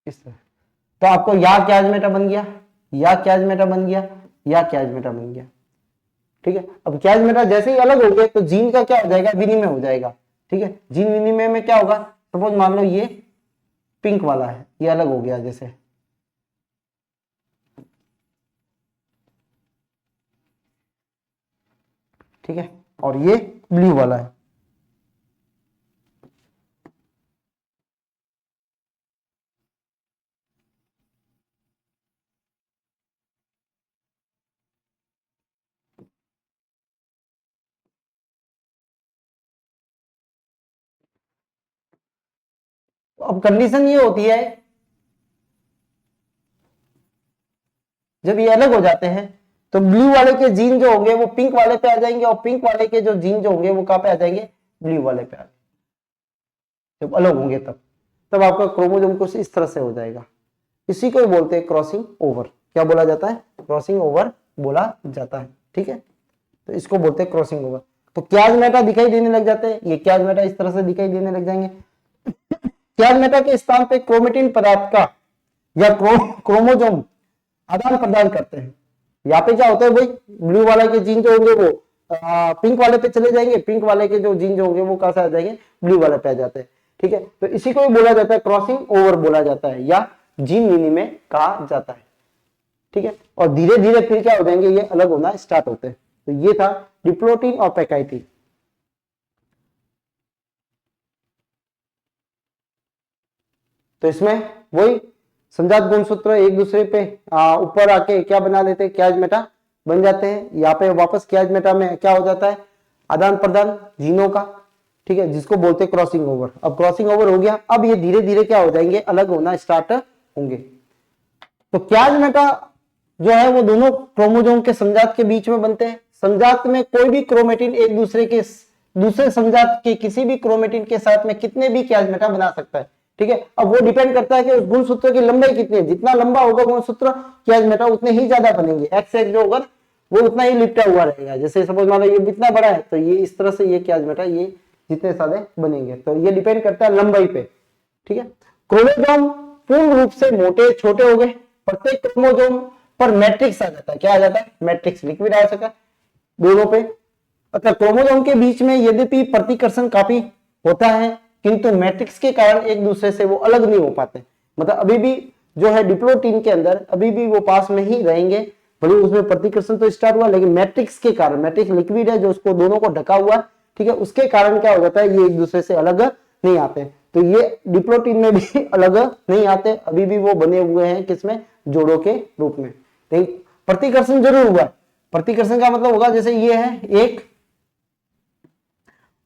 [SPEAKER 1] इस तरह, तो आपको या क्याजमेटा बन गया, या क्याजमेटा बन गया, या क्याजमेटा बन गया। ठीक है, अब क्याजमेटा जैसे ही अलग हो गए तो जीन का क्या हो जाएगा, विनिमय हो जाएगा। ठीक है, जीन विनिमय में क्या होगा, सपोज मान लो ये पिंक वाला है, ये अलग हो गया जैसे, ठीक है, और ये ब्लू वाला है। अब कंडीशन ये होती है जब ये अलग हो जाते हैं तो ब्लू वाले के जीन जो होंगे वो पिंक वाले पे आ जाएंगे और पिंक वाले के जो जीन जो होंगे वो कहां पे आ जाएंगे, ब्लू वाले पे आ जाएंगे। जब अलग होंगे तब आपका क्रोमोसोम कुछ इस तरह से हो जाएगा। इसी को बोलते हैं क्रॉसिंग ओवर। क्या बोला जाता है, क्रॉसिंग ओवर बोला जाता है। ठीक है, तो इसको बोलते हैं क्रॉसिंग ओवर। तो क्याजमेटा दिखाई देने लग जाते हैं, ये क्याजमेटा इस तरह से दिखाई देने लग जाएंगे। क्याजमेटा के स्थान पे क्रोमेटिन पदार्थ का या क्रोमोसोम आदान प्रदान करते हैं। यहाँ पे क्या होता है भाई, ब्लू वाला के जीन जो होंगे वो पिंक वाले पे चले जाएंगे, पिंक वाले के जो जीन जो होंगे वो कहां से आ जाएंगे, ब्लू वाले पे आ जाते हैं। ठीक है, तो इसी को बोला जाता है क्रॉसिंग ओवर बोला जाता है या जीन विनिमय कहा जाता है। ठीक है, और धीरे धीरे फिर क्या हो जाएंगे, ये अलग होना स्टार्ट होते हैं। तो ये था डिप्लोटीन और पैकाइटिन। तो इसमें वही समजात गुणसूत्र एक दूसरे पे ऊपर आके क्या बना देते हैं, क्याजमेटा बन जाते हैं। यहाँ पे वापस क्याजमेटा में क्या हो जाता है, आदान प्रदान जीनों का। ठीक है, जिसको बोलते हैं क्रॉसिंग ओवर। अब क्रॉसिंग ओवर हो गया, अब ये धीरे धीरे क्या हो जाएंगे, अलग होना स्टार्ट होंगे। तो क्याजमेटा जो है वो दोनों क्रोमोसोम के समजात के बीच में बनते हैं। समजात में कोई भी क्रोमेटिन एक दूसरे समजात के किसी भी क्रोमेटिन के साथ में कितने भी क्याजमेटा बना सकता है। ठीक है, अब वो डिपेंड करता है कि उस गुणसूत्र की लंबाई कितनी है। जितना लंबा होगा गुणसूत्र क्याजमेटा उतने ही ज्यादा बनेंगे। एक्स जो होगा वो उतना ही लिपटा हुआ रहेगा। जैसे सपोज मान लो ये इतना बड़ा है तो ये इस तरह से ये क्याजमेटा ये जितने सारे बनेंगे। तो ये डिपेंड करता है लंबाई पे। ठीक है, क्रोमोसोम पूर्ण रूप से मोटे छोटे हो गए। प्रत्येक क्रोमोसोम पर मैट्रिक्स आ जाता है। क्या आ जाता है, मैट्रिक्स, लिक्विड आ सका दोनों पे। मतलब क्रोमोसोम के बीच में यद्यपि प्रतिकर्षण काफी होता है किंतु मैट्रिक्स के कारण एक दूसरे से वो अलग नहीं हो पाते। मतलब अभी भी जो है डिप्लोटीन के अंदर अभी भी वो पास में ही रहेंगे, भले उसमें प्रतिकर्षण तो स्टार्ट हुआ लेकिन मैट्रिक्स के कारण, मैट्रिक्स लिक्विड है जो उसको दोनों को ढका हुआ, ठीक है, उसके कारण क्या हो जाता है, ये एक दूसरे से अलग नहीं आते। तो ये डिप्लोटीन में भी अलग नहीं आते, अभी भी वो बने हुए हैं किसमें, जोड़ों के रूप में। लेकिन प्रतिकर्षण जरूर हुआ है। प्रतिकर्षण का मतलब होगा जैसे ये है एक,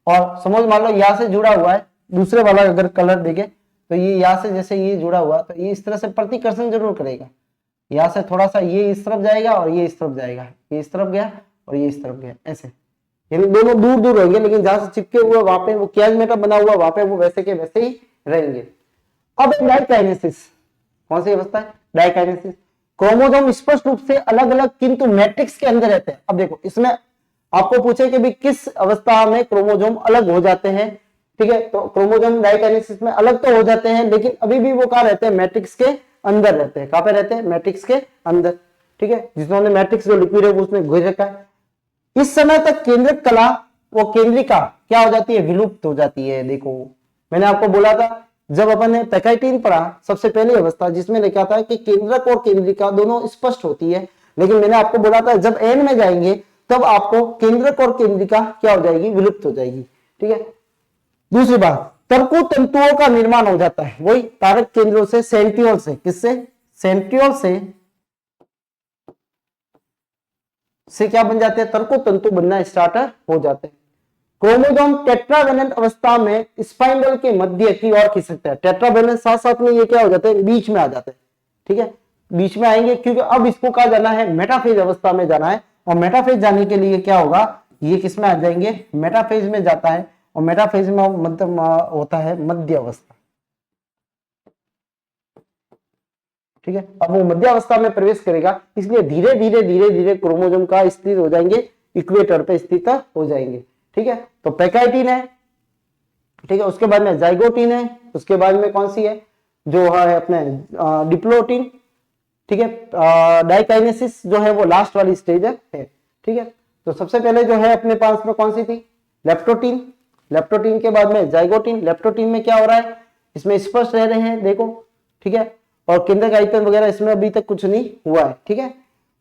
[SPEAKER 1] और समझ मान लो यहां से जुड़ा हुआ है, दूसरे वाला अगर कलर देखे तो ये यहां से जैसे ये जुड़ा हुआ तो ये इस तरह से प्रतिकर्षण जरूर करेगा। यहां से थोड़ा सा ये इस तरफ जाएगा और ये इस तरफ जाएगा, ये इस तरफ गया और ये इस तरफ गया, ऐसे यानी दोनों दूर दूर होंगे, लेकिन जहां से चिपके हुए वहां पे वो कियाजमेटा बना हुआ वहां पे वो वैसे के वैसे ही रहेंगे। अब डाइकाइनेसिस, कौन सी अवस्था है? डाइकाइनेसिस। क्रोमोसोम स्पष्ट रूप से अलग अलग किंतु मैट्रिक्स के अंदर रहते हैं। अब देखो इसमें आपको पूछे कि भी किस अवस्था में क्रोमोसोम अलग हो जाते हैं, ठीक है, तो क्रोमोसोम डाइकाइनेसिस में अलग तो हो जाते हैं, लेकिन अभी भी वो कहां रहते हैं? मैट्रिक्स के अंदर रहते हैं। कहां पे रहते हैं? मैट्रिक्स के अंदर, ठीक है। जिन्होंने मैट्रिक्स जो लिक्विड है वो उसमें घुस रखा है। इस समय तक केंद्रक कला, वो केंद्रिका क्या हो जाती है? विलुप्त हो जाती है। देखो मैंने आपको बोला था जब अपन ने पैकाइटिन पढ़ा, सबसे पहली अवस्था जिसमें लिखा था कि केंद्रक और केंद्रिका दोनों स्पष्ट होती है, लेकिन मैंने आपको बोला था जब एन में जाएंगे तब आपको केंद्रक और केंद्रिका क्या हो जाएगी? विलुप्त हो जाएगी, ठीक है। दूसरी बात, तर्कु तंतुओं का निर्माण हो जाता है, वही तारक केंद्रों से, सेंट्रियोल से। किससे? सेंट्रियोल से क्या बन जाते हैं? तर्कु तंतु बनना स्टार्ट हो जाते हैं। क्रोमोसोम टेट्रावेलेंट अवस्था में स्पाइंडल के मध्य की ओर खिसकता है। टेट्रावेलेंट साथ साथ में ये क्या हो जाते हैं? बीच में आ जाते हैं, ठीक है, बीच में आएंगे, क्योंकि अब इसको कहा जाना है मेटाफेज अवस्था में जाना है, और मेटाफेज जाने के लिए क्या होगा? ये किस में आ जाएंगे? मेटाफेज में जाता है, और मेटाफेज में मतलब होता है मध्य अवस्था, ठीक है। अब वो मध्य अवस्था में प्रवेश करेगा, इसलिए धीरे धीरे धीरे धीरे क्रोमोसोम का स्थित हो जाएंगे, इक्वेटर पे स्थित हो जाएंगे, ठीक है। तो पैकाइटिन है, ठीक है, उसके बाद में जाइगोटिन है, उसके बाद में कौन सी है? जो है अपने डिप्लोटिन, ठीक है। डाइकाइनेसिस जो है वो लास्ट वाली स्टेज है, ठीक है। तो सबसे पहले जो है अपने पास में कौन सी थी? लेप्टोटिन। लेप्टोटिन के बाद में जाइगोटिन। लेप्टोटिन में क्या हो रहा है? इसमें स्पष्ट रह रहे हैं, देखो, ठीक है, और केंद्रक आयतन वगैरह इसमें अभी तक कुछ नहीं हुआ है, ठीक है।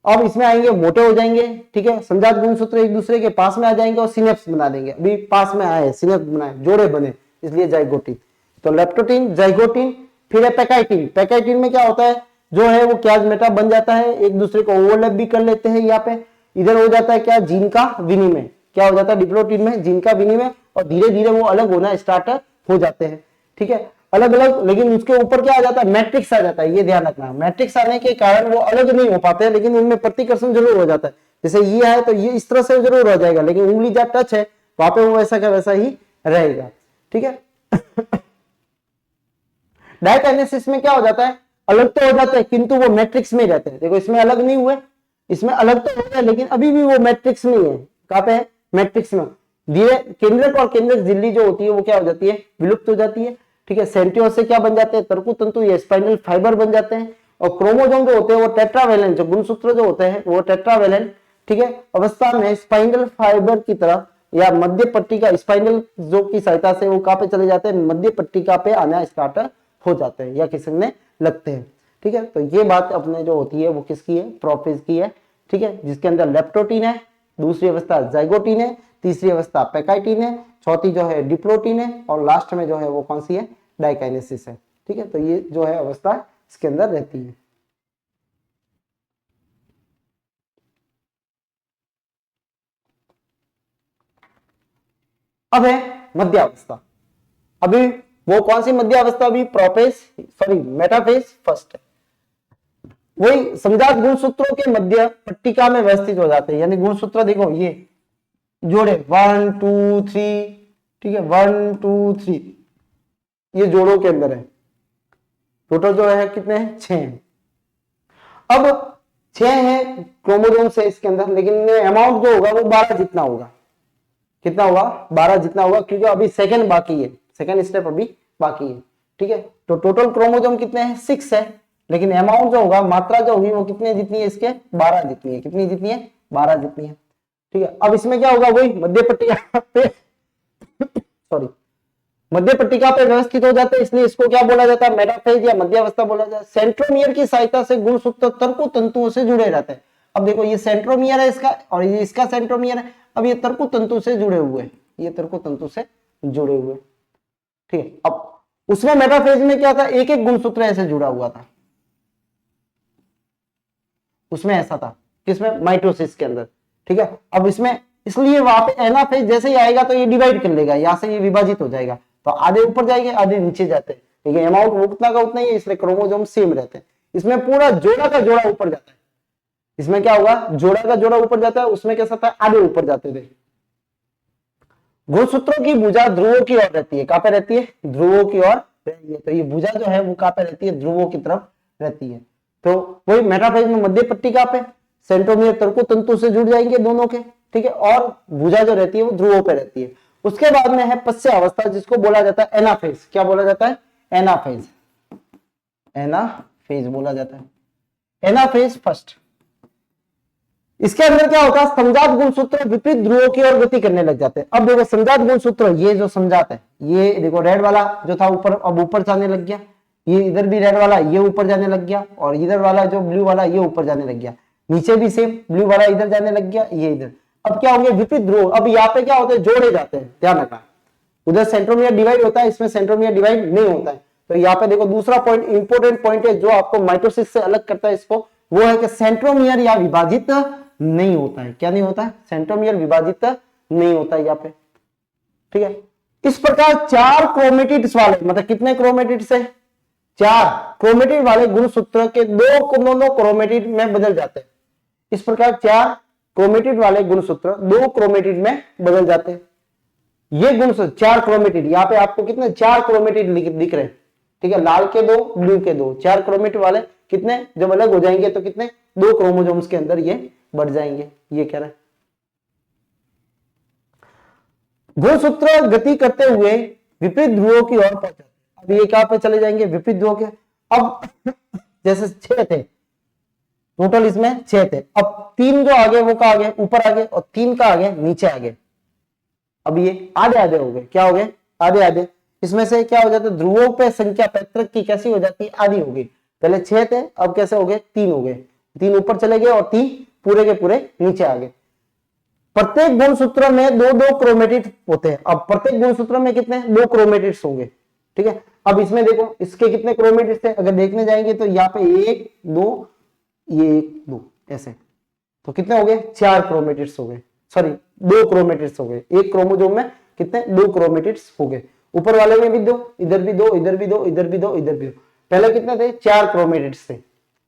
[SPEAKER 1] अब इसमें आएंगे, मोटे हो जाएंगे, ठीक है, संजात गुणसूत्र एक दूसरे के पास में आ जाएंगे और सिनेप्स बना देंगे। अभी पास में आए, सिनेप्स बनाए, जोड़े बने, इसलिए जाइगोटिन। तो लेप्टोटिन, जाइगोटिन, फिर है पैकाइटिन। पैकाइटिन में क्या होता है? जो है वो कियाजमेटा बन जाता है, एक दूसरे को ओवरलैप भी कर लेते हैं। यहाँ पे इधर हो जाता है क्या? जीन का विनिमय। क्या हो जाता है? डिप्लोटिन में जीन का विनिमय, और धीरे धीरे वो अलग होना स्टार्ट हो जाते हैं, ठीक है, अलग अलग। लेकिन उसके ऊपर क्या आ जाता है? मैट्रिक्स आ जाता है, ये ध्यान रखना। मैट्रिक्स आने के कारण वो अलग नहीं हो पाते, लेकिन उनमें प्रतिकर्षण जरूर हो जाता है। जैसे ये है तो ये इस तरह से जरूर हो जाएगा, लेकिन उंगली जब टच है वहां पे वो वैसा का वैसा ही रहेगा, ठीक है। डाइकाइनेसिस में क्या हो जाता है? अलग तो हो जाते हैं, किंतु वो मैट्रिक्स में रहते हैं। देखो इसमें अलग नहीं हुए, इसमें अलग तो हो गए, लेकिन अभी भी वो मैट्रिक्स में ही है। कहां पे है? मैट्रिक्स में। धीरे केंद्रक और केंद्रक झिल्ली जो होती है वो क्या हो जाती है? विलुप्त हो जाती है, ठीक है। सेंट्रियोल से क्या बन जाते हैं? तर्कु तंतु या स्पाइनल फाइबर बन जाते हैं। और क्रोमोसोम जो होते हैं वो टेट्रावेलेंट, जो गुणसूत्र जो होते हैं वो टेट्रावेलेंट, ठीक है, अवस्था में स्पाइनल फाइबर की तरह या मध्य पट्टिका, स्पाइनल जो की सहायता से वो कहां पे चले जाते हैं? मध्य पट्टिका पे आना स्टार्ट हो जाते हैं या खिसकने लगते हैं, ठीक है। तो ये बात अपने जो होती है वो किसकी है? प्रोफेज की है, ठीक है, जिसके अंदर लेप्टोटिन है, दूसरी अवस्था जाइगोटिन है, तीसरी अवस्था पैकाइटिन है, चौथी जो है डिप्लोटिन है, और लास्ट में जो है वो कौन सी है? डाइकाइनेसिस है, ठीक है। तो ये जो है अवस्था इसके अंदर रहती है। अब है मध्य अवस्था। अभी वो कौन सी मध्य अवस्था? अभी प्रोफेज, सॉरी मेटाफेज फर्स्ट है। वही समजात गुणसूत्रों के मध्य पट्टिका में व्यवस्थित हो जाते हैं, यानी गुणसूत्र देखो ये जोड़े 1 2 3, ठीक है, 1 2 3, ये जोड़ों के अंदर है। टोटल जो है कितने हैं? 6 हैं। अब 6 है क्रोमोसोम से इसके अंदर, लेकिन अमाउंट जो होगा वो 12 जितना होगा। कितना होगा? 12 जितना होगा, क्योंकि अभी सेकंड बाकी है, सेकंड स्टेप अभी बाकी है, ठीक है। तो टोटल क्रोमोसोम कितने हैं? 6 है, लेकिन अमाउंट जो होगा, मात्रा जो होगी वो कितनी जितनी है? इसके 12 जितनी है। कितनी जितनी है? 12 जितनी है, ठीक है। अब इसमें क्या होगा? वही मध्य पट्टिका पे सॉरी मध्य पट्टिका पे व्यवस्थित हो जाते हैं, इसलिए इसको क्या बोला जाता है? मेटाफेज या मध्य अवस्था बोला जाता है। सेंट्रोमियर की सहायता से गुणसूत्र तर्कु तंतुओं से जुड़े रहते हैं। अब देखो ये सेंट्रोमियर है इसका, और ये इसका सेंट्रोमियर है। अब ये तर्कु तंतु से जुड़े हुए हैं, ये तर्कु तंतु से जुड़े हुए, ठीक है। अब उसमें मेटाफेज में क्या था? एक एक गुणसूत्र ऐसे जुड़ा हुआ था, उसमें ऐसा था, किसमें, माइटोसिस के अंदर। ठीक है, अब इसमें इसलिए वहां पे एनाफेज जैसे ही आएगा तो ये डिवाइड कर लेगा, यहां से ये विभाजित हो जाएगा, तो आधे ऊपर जाएंगे आधे नीचे जाते हैं, लेकिन अमाउंट उतना का उतना ही है, इसलिए क्रोमोसोम सेम रहते हैं। इसमें पूरा जोड़ा का जोड़ा ऊपर जाता है, इसमें क्या होगा, जोड़ा का जोड़ा ऊपर जाता है, उसमें कैसा था, आधे ऊपर जाते थे। गुणसूत्रों की भुजा ध्रुवों की ओर रहती है, कहां पे रहती है, ध्रुवों की ओर रहती है, तो ये भुजा जो है वो कहां पे रहती है, ध्रुवों की तरफ रहती है। तो वही मेटाफेज में मध्य पट्टी कहां पे, सेंट्रोमियर तर्को तंतु से जुड़ जाएंगे दोनों के, ठीक है, और भुजा जो रहती है वो ध्रुवों पे रहती है। उसके बाद में है पश्य अवस्था, जिसको बोला जाता है एनाफेज। क्या बोला जाता है, एनाफेज, एनाफेज बोला जाता है, एनाफेज फर्स्ट। इसके अंदर क्या होता है, समजात गुणसूत्र विपरीत ध्रुवों की ओर गति करने लग जाते हैं। अब देखो समजात गुणसूत्र, ये जो समजात है, ये देखो रेड वाला जो था ऊपर, अब ऊपर जाने लग गया, ये इधर भी रेड वाला ये ऊपर जाने लग गया, और इधर वाला जो ब्लू वाला ये ऊपर जाने लग गया, नीचे भी सेम ब्लू वाला इधर जाने लग गया, ये इधर। अब क्या होंगे, विपरीत ध्रुव। अब यहाँ पे क्या होता है, जोड़े जाते हैं, ध्यान रखना, उधर सेंट्रोमियर डिवाइड होता है, इसमें सेंट्रोमियर डिवाइड नहीं होता है। तो यहाँ पे देखो दूसरा पॉइंट, इंपॉर्टेंट पॉइंट है जो आपको माइटोसिस से अलग करता है इसको, वो है कि सेंट्रोमियर या विभाजित नहीं होता है। क्या नहीं होता है, सेंट्रोमियर विभाजित नहीं होता है यहाँ पे, ठीक है। इस प्रकार 4 क्रोमेटिड्स वाले, मतलब कितने क्रोमेटिड्स है, 4 क्रोमेटिड वाले गुणसूत्र के 2 मोनो क्रोमेटिड में बदल जाते हैं। इस प्रकार 4 क्रोमेटिड वाले गुणसूत्र 2 क्रोमेटिड में बदल जाते हैं। ये गुणसूत्र 4 क्रोमेटिड, यहाँ पे आपको कितने 4 क्रोमेटिड दिख रहे हैं, ठीक है, लाल के 2 ब्लू के 2, 4 क्रोमेटिड वाले कितने, जब अलग हो जाएंगे तो कितने, 2 क्रोमोसोम्स के अंदर ये बढ़ जाएंगे, ये कह रहा है। गुणसूत्र गति करते हुए विपरीत ध्रुवों की ओर पहुंच जाते हैं। अब ये कहां पे चले जाएंगे, विपरीत ध्रुवों के। अब जैसे 6 थे टोटल, इसमें 6 थे, अब 3 जो आगे वो का आगे ऊपर आगे, और 3 का आगे नीचे आगे। अब ये आधे आधे हो गए, क्या हो गए, आधे आधे। इसमें से क्या हो जाता है, ध्रुवों पे संख्या पैतृक की कैसी हो जाती है, आधी हो गई। पहले 6 थे, अब कैसे हो गए, 3 हो गए, 3 ऊपर चले गए और 3 पूरे के पूरे नीचे आ गए। प्रत्येक गुणसूत्र में 2-2 क्रोमेटिड होते हैं। अब प्रत्येक गुणसूत्र में कितने, 2 क्रोमेटिड्स होंगे, ठीक है। अब इसमें देखो इसके कितने क्रोमेटिड्स थे, अगर देखने जाएंगे तो यहाँ पे 1 2, ये 1 2 ऐसे, तो कितने हो गए, 4 क्रोमेटिड्स हो गए, सॉरी 2 क्रोमेटिड्स हो गए। एक क्रोमोसोम में कितने, 2 क्रोमेटिड्स हो गए। ऊपर वाले में भी 2, इधर भी 2, इधर भी 2, इधर भी 2, इधर भी 2। पहले कितने थे, 4 क्रोमेटिड्स थे,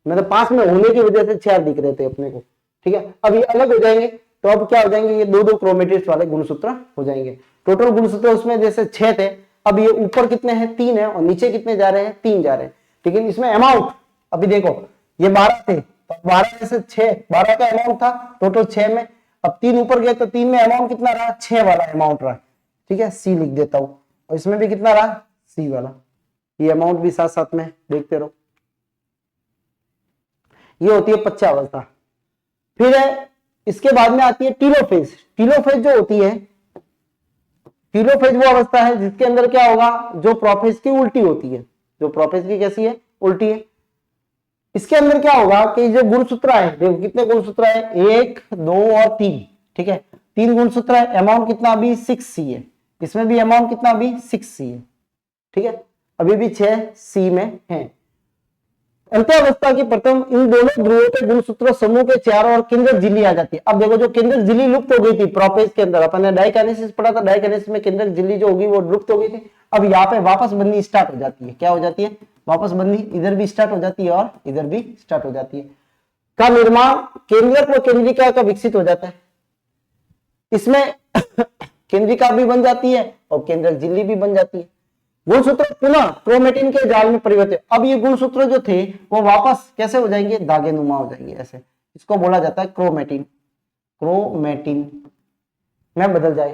[SPEAKER 1] मतलब 5 में होने की वजह से 4 दिख रहे थे अपने को, ठीक है। अब ये अलग हो जाएंगे, तो अब क्या हो जाएंगे, ये 2-2 क्रोमेटिड्स वाले गुणसूत्र हो जाएंगे। टोटल गुणसूत्र उसमें जैसे 6 थे, अब ये ऊपर कितने हैं, 3 है, और नीचे कितने जा रहे हैं, 3 जा रहे हैं। लेकिन इसमें अमाउंट, अभी देखो ये 12 थे, तो 12 में से 6, 12 का अमाउंट था टोटल 6 में, अब 3 ऊपर गए तो 3 में अमाउंट कितना रहा, 6 वाला अमाउंट रहा, ठीक है। सी लिख देता हूं, और इसमें भी कितना रहा, सी वाला। ये अमाउंट भी साथ साथ में देखते रहो। ये होती है पश्य अवस्था। फिर इसके बाद में आती है टीलोफेज। टीलोफेज जो होती है, टीलोफेज वो अवस्था है जिसके अंदर क्या होगा, जो प्रोफेज की उल्टी होती है, जो प्रोफेज की कैसी है, उल्टी है। इसके अंदर क्या होगा कि जो गुणसूत्र है, देखो कितने गुणसूत्र है, 1 2 और 3, ठीक है, 3 गुणसूत्र है, अमाउंट कितना अभी 6C है, इसमें भी अमाउंट कितना अभी 6C है, ठीक है, अभी भी 6C में है। अंत्यावस्था की प्रथम इन दोनों ध्रुवों के गुणसूत्र समूह के चारों ओर केंद्रक झिल्ली आ जाती है। अब देखो जो केंद्रक झिल्ली लुप्त हो गई थी प्रोपेज के अंदर, अपन ने डाइकाइनेसिस पढ़ा था, डाइकाइनेसिस में केंद्रक झिल्ली जो होगी वो लुप्त हो गई थी। अब यहाँ पे वापस बंदी स्टार्ट हो जाती है, क्या हो जाती है, वापस बंदी, इधर भी स्टार्ट हो जाती है और इधर भी स्टार्ट हो जाती है। का निर्माण केंद्रक व केंद्रिका का विकसित हो जाता है। इसमें केंद्रिका भी बन जाती है और केंद्रक झिल्ली भी बन जाती है। गुणसूत्र पुनः क्रोमेटिन के जाल में परिवर्तित। अब ये गुणसूत्र जो थे वो वापस कैसे हो जाएंगे, धागे नुमा हो जाएंगे ऐसे। इसको बोला जाता है क्रोमेटिन, क्रोमेटिन में बदल जाए।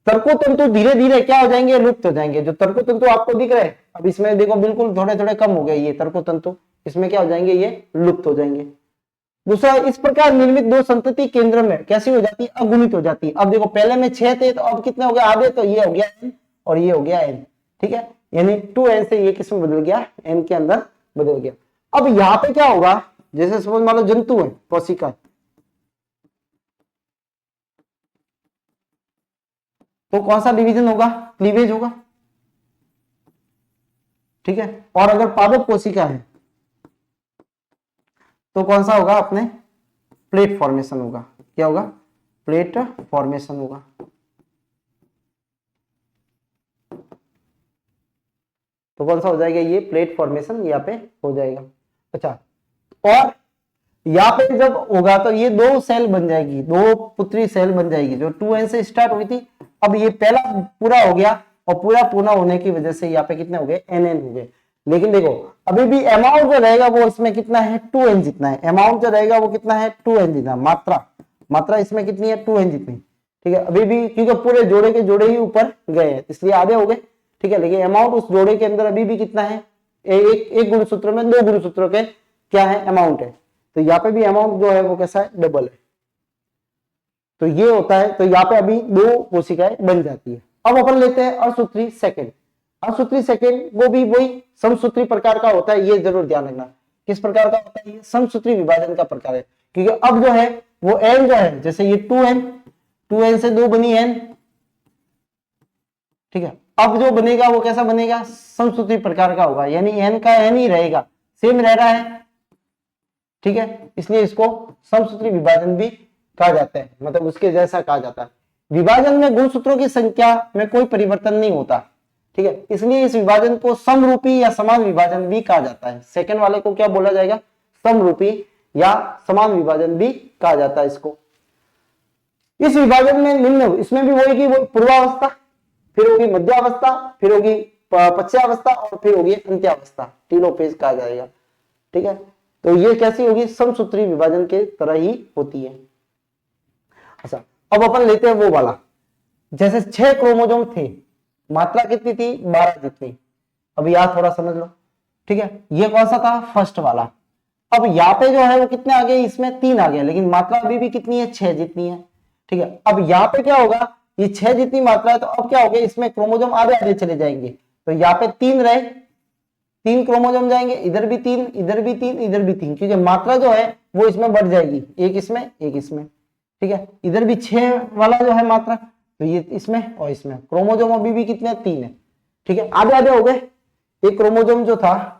[SPEAKER 1] तर्को तंतु धीरे धीरे क्या हो जाएंगे, लुप्त हो जाएंगे। जो तर्को तंतु आपको दिख रहे हैं, अब इसमें देखो बिल्कुल थोड़े थोड़े कम हो गए ये तर्को तंतु, इसमें क्या हो जाएंगे, ये लुप्त हो जाएंगे। दूसरा, इस प्रकार निर्मित 2 संतति केंद्र में कैसी हो जाती है, अगुणित हो जाती है। अब देखो पहले में 6 थे, तो अब कितने हो गए आधे, तो ये हो गया n और ये हो गया n, ठीक है, यानी 2n से ये किसमें बदल गया, n के अंदर बदल गया। अब यहाँ पे क्या होगा, जैसे सपोज मान लो जंतु है, कोशिका, तो कौन सा डिवीजन होगा, क्लीवेज होगा, ठीक है। और अगर पादप कोशिका है तो कौन सा होगा, अपने प्लेट फॉर्मेशन होगा। क्या होगा? प्लेट फॉर्मेशन होगा। तो कौन सा हो जाएगा? ये प्लेट फॉर्मेशन यहाँ पे हो जाएगा। अच्छा, और यहाँ पे जब होगा तो ये दो सेल बन जाएगी, दो पुत्री सेल बन जाएगी जो 2n से स्टार्ट हुई थी। अब ये पहला पूरा हो गया और पूरा पूर्ण होने की वजह से यहाँ पे कितने हो गए? nn हो गए। लेकिन देखो अभी भी अमाउंट जो रहेगा वो इसमें कितना है? 2n जितना है। अमाउंट जो रहेगा वो कितना है? 2n जितना। मात्रा इसमें कितनी है? 2n जितनी। ठीक है, अभी भी क्योंकि पूरे जोड़े के जोड़े ही ऊपर गए हैं इसलिए आधे हो गए। ठीक है, लेकिन अमाउंट उस जोड़े के अंदर अभी भी कितना है? एक गुणसूत्र में दो गुणसूत्रों के क्या है? अमाउंट है। तो यहाँ पे भी अमाउंट जो है वो कैसा है? डबल है। तो ये होता है। तो यहाँ पे अभी दो कोशिकाएं बन जाती है। अब अपन लेते हैं असूत्री सेकंड। असूत्री सेकंड वो भी वही समसूत्री प्रकार का होता है। ये जरूर ध्यान रखना किस प्रकार का होता है? ये समसूत्री विभाजन का प्रकार है। क्योंकि अब जो है वो n जो है, जैसे ये 2n से दो बनी n। ठीक है, अब जो बनेगा वो कैसा बनेगा? समसूत्री प्रकार का होगा, यानी n का n ही रहेगा, सेम रह रहा है। ठीक है, इसलिए इसको समसूत्री विभाजन भी कहा जाता है, मतलब उसके जैसा कहा जाता है। विभाजन में गुणसूत्रों की संख्या में कोई परिवर्तन नहीं होता। ठीक है, इसलिए इस विभाजन को समरूपी या समान विभाजन भी कहा जाता है। सेकंड वाले को क्या बोला जाएगा? समरूपी या समान विभाजन भी कहा जाता है इसको। इस विभाजन में निम्न, इसमें भी वही की पूर्वावस्था, फिर होगी मध्यावस्था, फिर होगी पश्चावस्था और फिर होगी अंत्यावस्था, तीनों पेज कहा जाएगा। ठीक है, तो ये कैसी होगी? समसूत्री विभाजन के तरह ही होती है। अच्छा, अब अपन लेते हैं वो वाला, जैसे 6 क्रोमोसोम थे, मात्रा कितनी थी? 12 जितनी। अब यहां थोड़ा समझ लो। ठीक है, ये कौन सा था? फर्स्ट वाला। अब यहाँ पे जो है वो कितने आ गए? इसमें 3 आ गए, लेकिन मात्रा अभी भी कितनी है? 6 जितनी है। ठीक है, अब यहाँ पे क्या होगा? ये 6 जितनी मात्रा है, तो अब क्या हो गया? इसमें क्रोमोसोम आधे आधे चले जाएंगे। तो यहाँ पे 3 रहे, 3 क्रोमोसोम जाएंगे, इधर भी 3, इधर भी 3, इधर भी 3, क्योंकि मात्रा जो है वो इसमें बढ़ जाएगी, एक इसमें एक इसमें। ठीक है, इधर भी 6 वाला जो है मात्रा, तो ये इसमें और इसमें। क्रोमोसोम अभी भी कितने? 3 है। ठीक है, आधे आधे हो गए। एक क्रोमोसोम जो था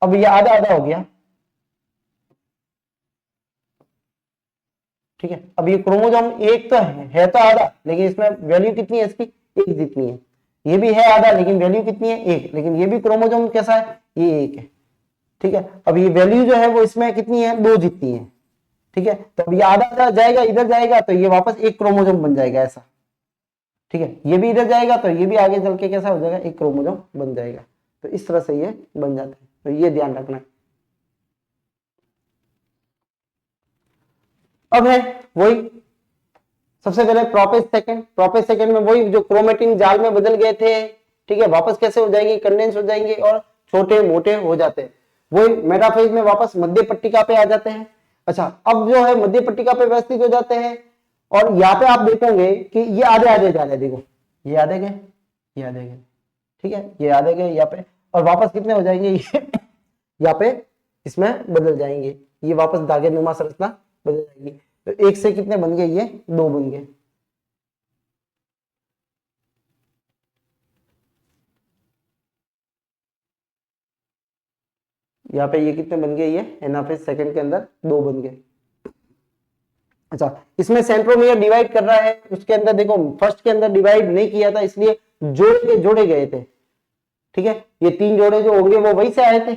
[SPEAKER 1] अब ये आधा आधा हो गया। ठीक है, अब ये क्रोमोसोम एक तो है तो आधा, लेकिन इसमें वैल्यू कितनी है इसकी? एक जितनी है। ये भी है आधा, लेकिन वैल्यू कितनी है? एक। लेकिन ये भी क्रोमोसोम कैसा है? ये एक है। ठीक है, अब ये वैल्यू जो है वो इसमें कितनी है? 2 जितनी है। ठीक है, तो अब ये आधा आधा जाएगा, इधर जाएगा तो ये वापस एक क्रोमोसोम बन जाएगा ऐसा। ठीक है, ये भी इधर जाएगा तो ये भी आगे चल के कैसा हो जाएगा? एक क्रोमोसोम बन जाएगा। तो इस तरह से ये बन जाता है, तो ये ध्यान रखना है। अब है वही सबसे पहले प्रोपेज सेकंड में वही जो क्रोमेटिन जाल में बदल गए थे। ठीक है, वापस कैसे हो जाएंगे? कंडेंस हो जाएंगे और छोटे मोटे हो जाते हैं। वही मेटाफेज में वापस मध्य पट्टिका पे आ जाते हैं। अच्छा, अब जो है मध्य पट्टिका पे व्यवस्थित हो जाते हैं, और यहाँ पे आप देखोगे कि ये आधे आधे जा रहे हैं। देखो ये आधे गए, ये आधे गए। ठीक है, ये आधे गए यहाँ पे, और वापस कितने हो जाएंगे? ये यहाँ पे इसमें बदल जाएंगे, ये वापस धागे नुमा संरचना बदल जाएगी। तो एक से कितने बन गए? ये 2 बन गए। यहाँ पे ये कितने बन गए? ये एनाफेज सेकंड के अंदर 2 बन गए। अच्छा, इसमें सेंट्रोमियर डिवाइड कर रहा है, उसके अंदर देखो फर्स्ट के अंदर डिवाइड नहीं किया था, इसलिए जोड़े गए थे। ठीक है, ये 3 जोड़े जो होंगे वो वही से आए थे,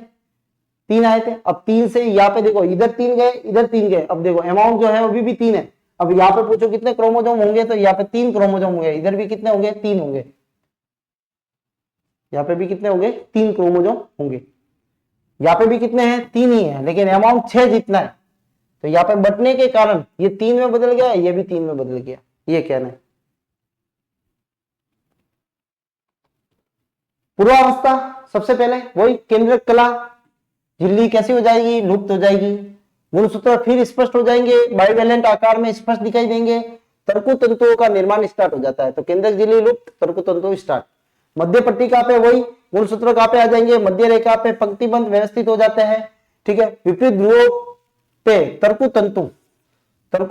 [SPEAKER 1] 3 आए थे। अब 3 से यहाँ पे देखो इधर 3 गए, इधर 3 गए। अब देखो अमाउंट जो है अभी भी 3 है। अब यहाँ पे पूछो कितने क्रोमोसोम होंगे, तो यहाँ पे 3 क्रोमोसोम होंगे, इधर भी कितने होंगे? 3 होंगे। यहाँ पे भी कितने होंगे? 3 क्रोमोसोम होंगे। यहाँ पे भी कितने हैं? 3 ही है, लेकिन अमाउंट 6 जितना है। तो यहाँ पे बटने के कारण ये 3 में बदल गया, ये भी 3 में बदल गया, ये कहना है। पूर्वावस्था सबसे पहले वही केंद्रक कला, झिल्ली कैसी हो जाएगी? लुप्त हो जाएगी। गुणसूत्र फिर स्पष्ट हो जाएंगे, बाइवेलेंट आकार में स्पष्ट दिखाई देंगे। तर्कु तंतुओं का निर्माण स्टार्ट हो जाता है। तो केंद्रक झिल्ली लुप्त, तर्कु तंतु स्टार्ट। मध्य पट्टिका पे वही गुणसूत्र कहाँ पे आ जाएंगे? मध्य रेखा पे पंक्तिबंध व्यवस्थित हो जाते हैं। ठीक है, विपरीत ध्रुवों पे तर्कु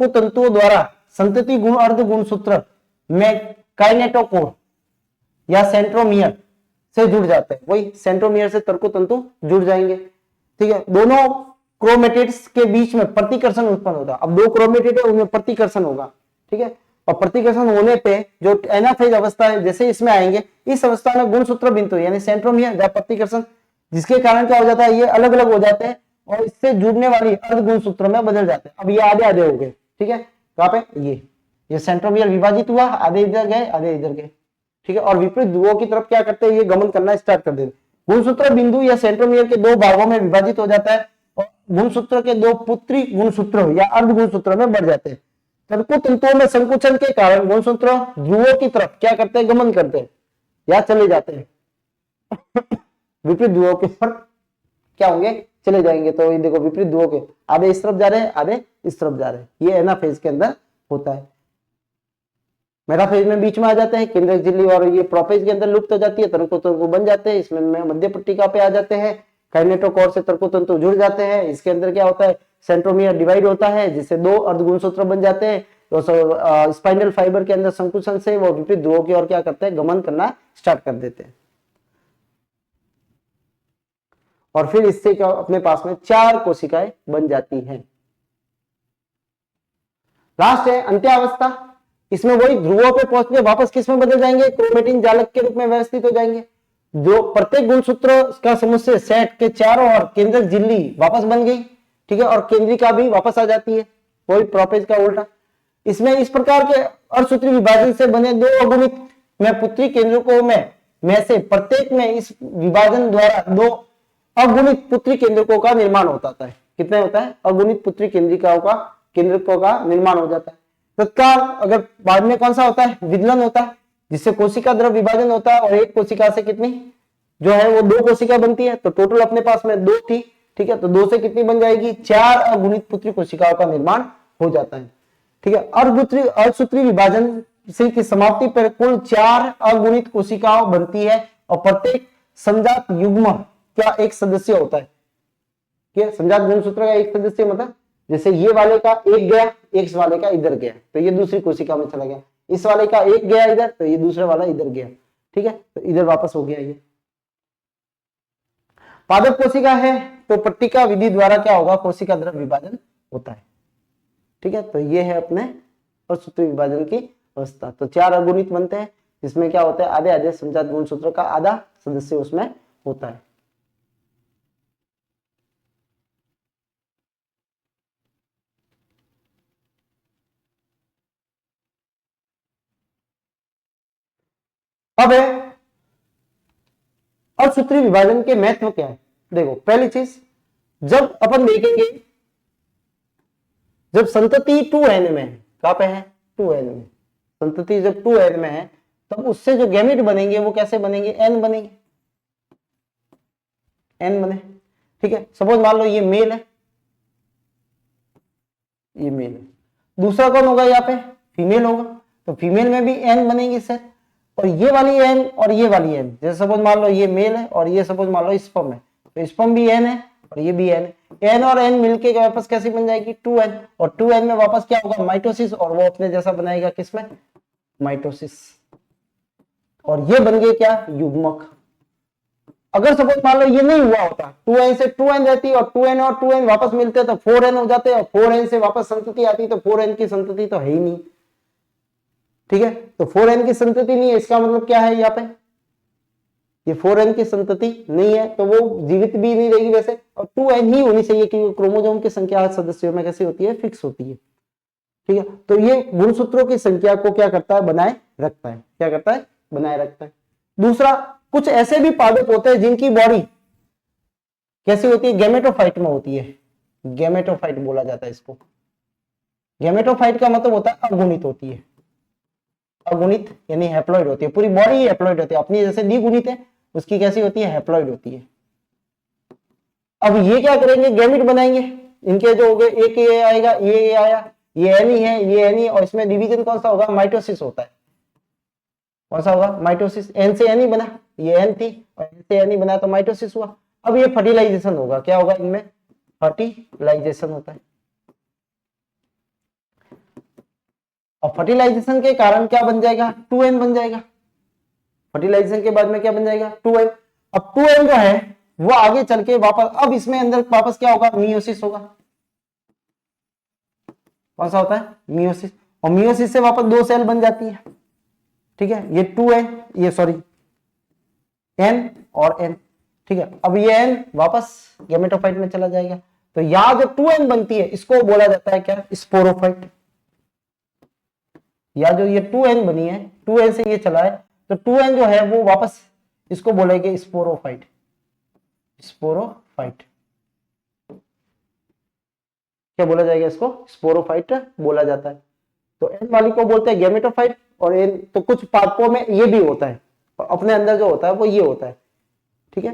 [SPEAKER 1] तंतुओं द्वारा संतति गुण अर्ध गुणसूत्र में काइनेटोकोर या सेंट्रोमियर से जुड़ जाते हैं। वही सेंट्रोमियर से तर्कु तंतु जुड़ जाएंगे। ठीक है, दोनों क्रोमेटिड्स के बीच में प्रतिकर्षण उत्पन्न होता है। अब दो क्रोमेटिड है, उनमें प्रतिकर्षण होगा, ठीक है, और प्रतिकर्षण होने पे जो एनाफेज अवस्था है, जैसे इसमें आएंगे, इस अवस्था में गुणसूत्र बिंदु यानी सेंट्रोमियर या प्रतिकर्षण, जिसके कारण क्या हो जाता है, ये अलग अलग हो जाते हैं और इससे जुड़ने वाली अर्ध गुणसूत्र में बदल जाते हैं। अब ये आधे आधे हो गए, ठीक है, कहां पे, ये सेंट्रोमियर विभाजित हुआ, आधे इधर गए आधे इधर गए, ठीक है, और विपरीत ध्रुवों की तरफ क्या करते हैं, ये गमन करना स्टार्ट कर देते। गुणसूत्र बिंदु या सेंट्रोमियर के दो भागों में विभाजित हो जाता है और गुणसूत्र के दो पुत्री गुणसूत्र या अर्ध गुणसूत्र में बढ़ जाते हैं। तंतु तंतुओं में संकुचन के कारण गुणसूत्र ध्रुवों की तरफ क्या करते हैं, गमन करते हैं या चले जाते हैं। विपरीत ध्रुवों के पर क्या होंगे, चले जाएंगे। तो ये देखो विपरीत ध्रुवों के आधे इस तरफ जा रहे हैं, आधे इस तरफ जा रहे हैं, ये एनाफेज के अंदर होता है। मेटाफेज में बीच में आ जाते हैं, केंद्रक झिल्ली और ये प्रोफेज के अंदर लुप्त हो जाती है, तंतु बन जाते हैं, इसमें मध्य पट्टिका पे आ जाते हैं, काइनेटोकोर से तंतु जुड़ जाते हैं। इसके अंदर क्या होता है, सेंट्रोमियर डिवाइड होता है जिससे दो अर्धगुणसूत्र बन जाते हैं। तो स्पाइनल फाइबर के अंदर संकुचन से वो विपरीत ध्रुवों की ओर क्या करते हैं, गमन करना स्टार्ट कर देते हैं। और फिर इससे क्या अपने पास में 4 कोशिकाएं बन जाती हैं। लास्ट है अंत्यावस्था। इसमें वही ध्रुवों पे पहुंच के वापस किस में बदल जाएंगे, क्रोमेटिन जालक के रूप में व्यवस्थित हो जाएंगे। जो प्रत्येक गुणसूत्र का समुच्चय सेट के चारों ओर केंद्रक झिल्ली वापस बन गई, ठीक है, और केंद्रिका भी वापस आ जाती है, वही प्रोपेज का उल्टा। इसमें इस प्रकार के अर्धसूत्री विभाजन से बने दो अगुणित में पुत्री केंद्रकों में से प्रत्येक में इस विभाजन द्वारा दो अगुणित पुत्री केंद्रकों का निर्माण होता है। कितने होता है, अगुणित पुत्री केंद्रिकाओं का केंद्रकों का निर्माण हो जाता है। तत्काल अगर बाद में कौन सा होता है, विदलन होता है, जिससे कोशिका द्रव विभाजन होता है और एक कोशिका से कितनी जो है वो 2 कोशिका बनती है। तो टोटल अपने पास में 2 थी, ठीक है, तो 2 से कितनी बन जाएगी, 4 अगुणित पुत्री कोशिकाओं का निर्माण हो जाता है, ठीक है। अर्धसूत्री विभाजन से की समाप्ति पर कुल 4 अगुणित कोशिकाओं बनती है और प्रत्येक संजात युग्म का एक सदस्य होता है। संजात गुणसूत्र का एक सदस्य मतलब जैसे ये वाले का एक गया, एक वाले का इधर गया, तो ये दूसरी कोशिका में चला गया, इस वाले का एक गया इधर, तो ये दूसरे वाला इधर गया, ठीक है, तो इधर वापस हो गया। ये पादप कोशिका है तो पट्टिका विधि द्वारा क्या होगा, कोशिका द्रव विभाजन होता है, ठीक है। तो ये है अपने अर्धसूत्री विभाजन की अवस्था। तो 4 अगुणित बनते हैं, जिसमें क्या होता है, आधे आधे संजात गुणसूत्र का आधा सदस्य उसमें होता है। अब है अर्धसूत्री विभाजन के महत्व क्या है। देखो पहली चीज, जब अपन देखेंगे जब संतति 2n में है, कहां पे है, 2n में, संतति जब 2n में है तब उससे जो गैमेट बनेंगे वो कैसे बनेंगे, n बनेंगे, n बने, ठीक है। सपोज मान लो ये मेल है, ये मेल है, दूसरा कौन होगा यहाँ पे, फीमेल होगा, तो फीमेल में भी n बनेंगी सर। और ये वाली n और ये वाली n, जैसे सपोज मान लो ये मेल है और ये सपोज मान लो स्पर्म है, तो स्पर्म भी n है और ये भी n है। n और n मिलके वापस कैसी बन जाएगी, 2n, और 2n में वापस क्या होगा, माइटोसिस, और वो अपने जैसा बनाएगा किसमें, माइटोसिस, और ये बन गए क्या, युग्मक। अगर सपोज मान लो ये नहीं हुआ होता, 2n से 2n रहती और 2n और 2n वापस मिलते तो 4n हो जाते, और 4n से वापस संतति आती तो 4n की संतति तो है ही नहीं, ठीक है। तो 4n की संतति नहीं है, इसका मतलब क्या है, यहाँ पे ये 4n की संतति नहीं है तो वो जीवित भी नहीं रहेगी वैसे, और 2n ही होनी चाहिए क्योंकि क्रोमोसोम की संख्या सदस्यों में कैसी होती है, फिक्स होती है, ठीक है। तो ये गुणसूत्रों की संख्या को क्या करता है, बनाए रखता है, क्या करता है, बनाए रखता है। दूसरा, कुछ ऐसे भी पादप होते हैं जिनकी बॉडी कैसी होती है, गैमेटोफाइट में होती है, गैमेटोफाइट बोला जाता है इसको। गैमेटोफाइट का मतलब होता है अगुणित होती है, अगुणित यानी हैप्लॉइड होती है, पूरी बॉडी ही हैप्लॉइड होती है, अपनी जैसे द्विगुणित है उसकी कैसी होती है, हैप्लॉइड होती है। अब ये क्या करेंगे, गैमेट बनाएंगे, इनके जो हो गए, एक ये आएगा, ये आया, ये एन ही है, ये एन ही, और इसमें डिवीजन कौन सा होगा, माइटोसिस होता है, कौन सा होगा, माइटोसिस। एन से एन ही बना, ये एन थी और एन से एन ही बना तो माइटोसिस हुआ। अब ये फर्टिलाइजेशन होगा, क्या होगा इनमें, फर्टिलाइजेशन होता है, और फर्टिलाइजेशन के कारण क्या बन जाएगा, 2n बन जाएगा। फर्टिलाइजेशन के बाद में क्या बन जाएगा, 2n। अब 2n जो है वो आगे चल के वापस, अब इसमें अंदर वापस क्या होगा, मियोसिस होगा। कौन सा होता है, मियोसिस। और मियोसिस से वापस 2 सेल बन जाती है, ठीक है, ये 2 है, ये सॉरी एन और एन, ठीक है। अब ये एन वापस गैमेटोफाइट में चला जाएगा, तो यहां जो 2n बनती है इसको बोला जाता है क्या, स्पोरोफाइट। या जो ये 2n बनी है, 2n से ये चला है, तो 2n जो है वो वापस इसको बोलेंगे स्पोरोफाइट। स्पोरोफाइट क्या बोला जाएगा, इसको स्पोरोफाइट बोला जाता है। तो एन वाली को बोलते हैं गैमेटोफाइट, और एन तो कुछ पादपों में ये भी होता है, अपने अंदर जो होता है वो ये होता है, ठीक है।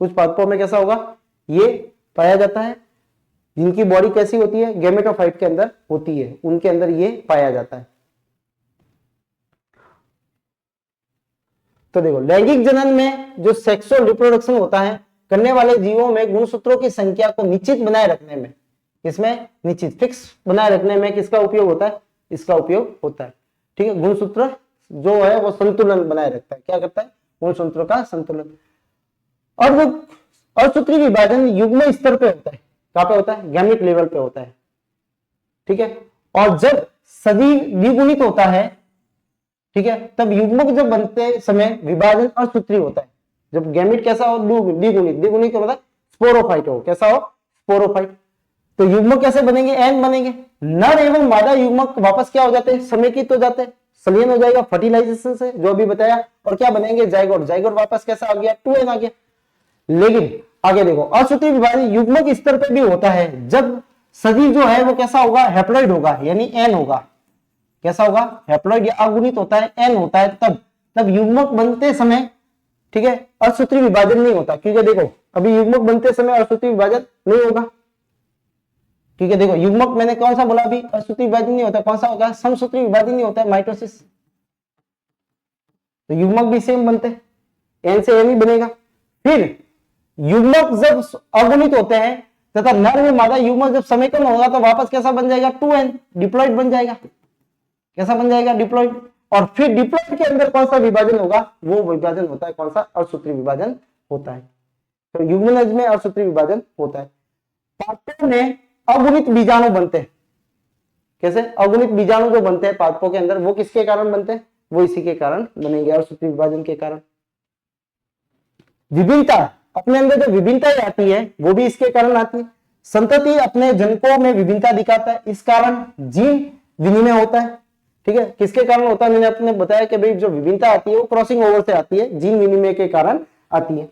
[SPEAKER 1] कुछ पादपों में कैसा होगा, ये पाया जाता है, जिनकी बॉडी कैसी होती है, गैमेटोफाइट के अंदर होती है, उनके अंदर ये पाया जाता है। तो देखो, लैंगिक जनन में जो सेक्सुअल रिप्रोडक्शन होता है, करने वाले जीवों में गुणसूत्रों की संख्या को निश्चित बनाए रखने में, इसमें निश्चित फिक्स बनाए रखने में किसका उपयोग होता है, इसका उपयोग होता है, ठीक है। गुणसूत्र जो है वो संतुलन बनाए रखता है, क्या करता है, गुणसूत्रों का संतुलन। और वो असूत्री विभाजन युग्म स्तर पे होता है, कहां पे होता है, गैमेट लेवल पे होता है, ठीक है। और जब सदी द्विगुणित होता है, ठीक है, तब युग्मक जब बनते समय विभाजन असूत्री होता है। जब गैमेट कैसा हो, द्विगुणित, द्विगुणित का मतलब स्पोरोफाइट हो, कैसा हो, स्पोरोफाइट। तो युग्मक कैसे बनेंगे, एन बनेंगे। नर एवं मादा युग्मक वापस क्या हो जाते हैं, समेकित हो जाते हैं, संलयन हो जाएगा फर्टिलाइजेशन से, जो अभी बताया। और क्या बनेंगे, जाइगोट। जाइगोट वापस कैसा आ गया, 2n आ गया। लेकिन आगे देखो, असूत्री विभाजन युग्मक स्तर पे भी होता है, जब सजीव जो है वो कैसा होगा, हैप्लॉइड होगा, यानी एन होगा। कैसा होगा, हैप्लॉइड या अगुणित होता है, एन होता है, तब युग्मक बनते समय, ठीक है, असूत्री विभाजन नहीं होता। क्योंकि देखो, अभी युग्मक बनते समय असूत्री विभाजन नहीं होगा, क्योंकि देखो युग्मक मैंने कौन सा बोला, अभी असूत्री विभाजन नहीं होता, कौन सा होगा, समसूत्री विभाजन नहीं होता है, माइटोसिस। तो युग्मक भी सेम बनते हैं, एन से एन ही बनेगा। फिर युग्मक जब अगुणित होते हैं तथा नर में मादा युग्मक जब समेकन होगा, तो वापस कैसा बन जाएगा, 2n, डिप्लॉइड बन जाएगा। कैसा बन जाएगा, डिप्लॉइड। और फिर डिप्लॉइड के अंदर कौन सा विभाजन होगा, वो विभाजन होता है कौन सा, असूत्री विभाजन होता है। तो युग्मनज में असूत्री विभाजन होता है। पादपों में अगुणित बीजाणु बनते हैं। कैसे, अगुणित बीजाणु जो बनते हैं पादपों के अंदर, वो किसके कारण बनते हैं, वो इसी के कारण बनेंगे, असूत्री विभाजन के कारण। विभिन्नता, अपने अंदर जो विभिन्नता आती है वो भी इसके कारण आती है। संतति अपने जनकों में विभिन्नता दिखाता है, इस कारण जीन विनिमय होता है, ठीक है। किसके कारण होता है, मैंने अपने बताया कि भाई जो विभिन्नता आती है वो क्रॉसिंग ओवर से आती है, जीन विनिमय के कारण आती है,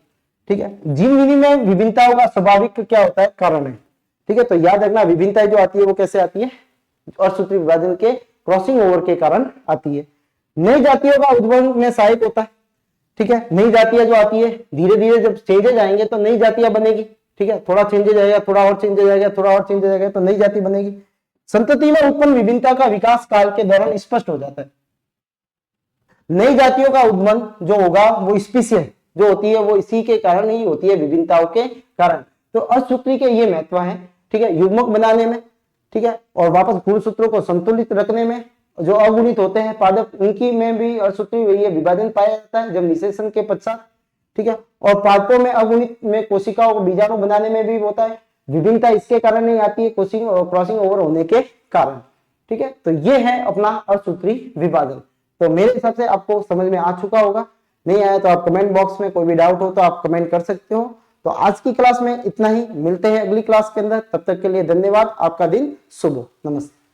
[SPEAKER 1] ठीक है। जीन विनिमय विभिन्नताओं का स्वाभाविक क्या होता है, कारण है, ठीक है। तो याद रखना, विभिन्नताएं जो आती है वो कैसे आती है, असूत्री विभाजन के क्रॉसिंग ओवर के कारण आती है। नई जातियों का उद्भव में सहायक होता है, ठीक है। नई जातियां जो आती है, धीरे धीरे जब चेंजेज आएंगे तो नई जातियां बनेगी, ठीक है। थोड़ा चेंजेज आएगा, थोड़ा और चेंजेज आएगा, थोड़ा और चेंजेज आएगा, तो नई जाति बनेगी। संतति में उत्पन्न विभिन्नता का विकास काल के दौरान स्पष्ट हो जाता है। नई जातियों का उद्गम जो होगा वो स्पीशीज जो होती है वो इसी के कारण ही होती है, विभिन्नताओं के कारण। तो असूत्री के ये महत्व है, ठीक है, युग्मक बनाने में, ठीक है, और वापस गुणसूत्रों को संतुलित रखने में। जो अगुणित होते हैं पादप, उनकी में भी असूत्री ये विभाजन पाया जाता है जब निषेचन के पश्चात, ठीक है। और पादपों में अगुणित में कोशिकाओं को बीजाणु बनाने में भी होता है। विभिन्नता इसके कारण नहीं आती है, क्रॉसिंग ओवर होने के कारण, ठीक है। तो ये है अपना असूत्री विभाजन। तो मेरे हिसाब से आपको समझ में आ चुका होगा। नहीं आया तो आप कमेंट बॉक्स में, कोई भी डाउट हो तो आप कमेंट कर सकते हो। तो आज की क्लास में इतना ही, मिलते हैं अगली क्लास के अंदर। तब तक के लिए धन्यवाद, आपका दिन शुभ हो, नमस्ते।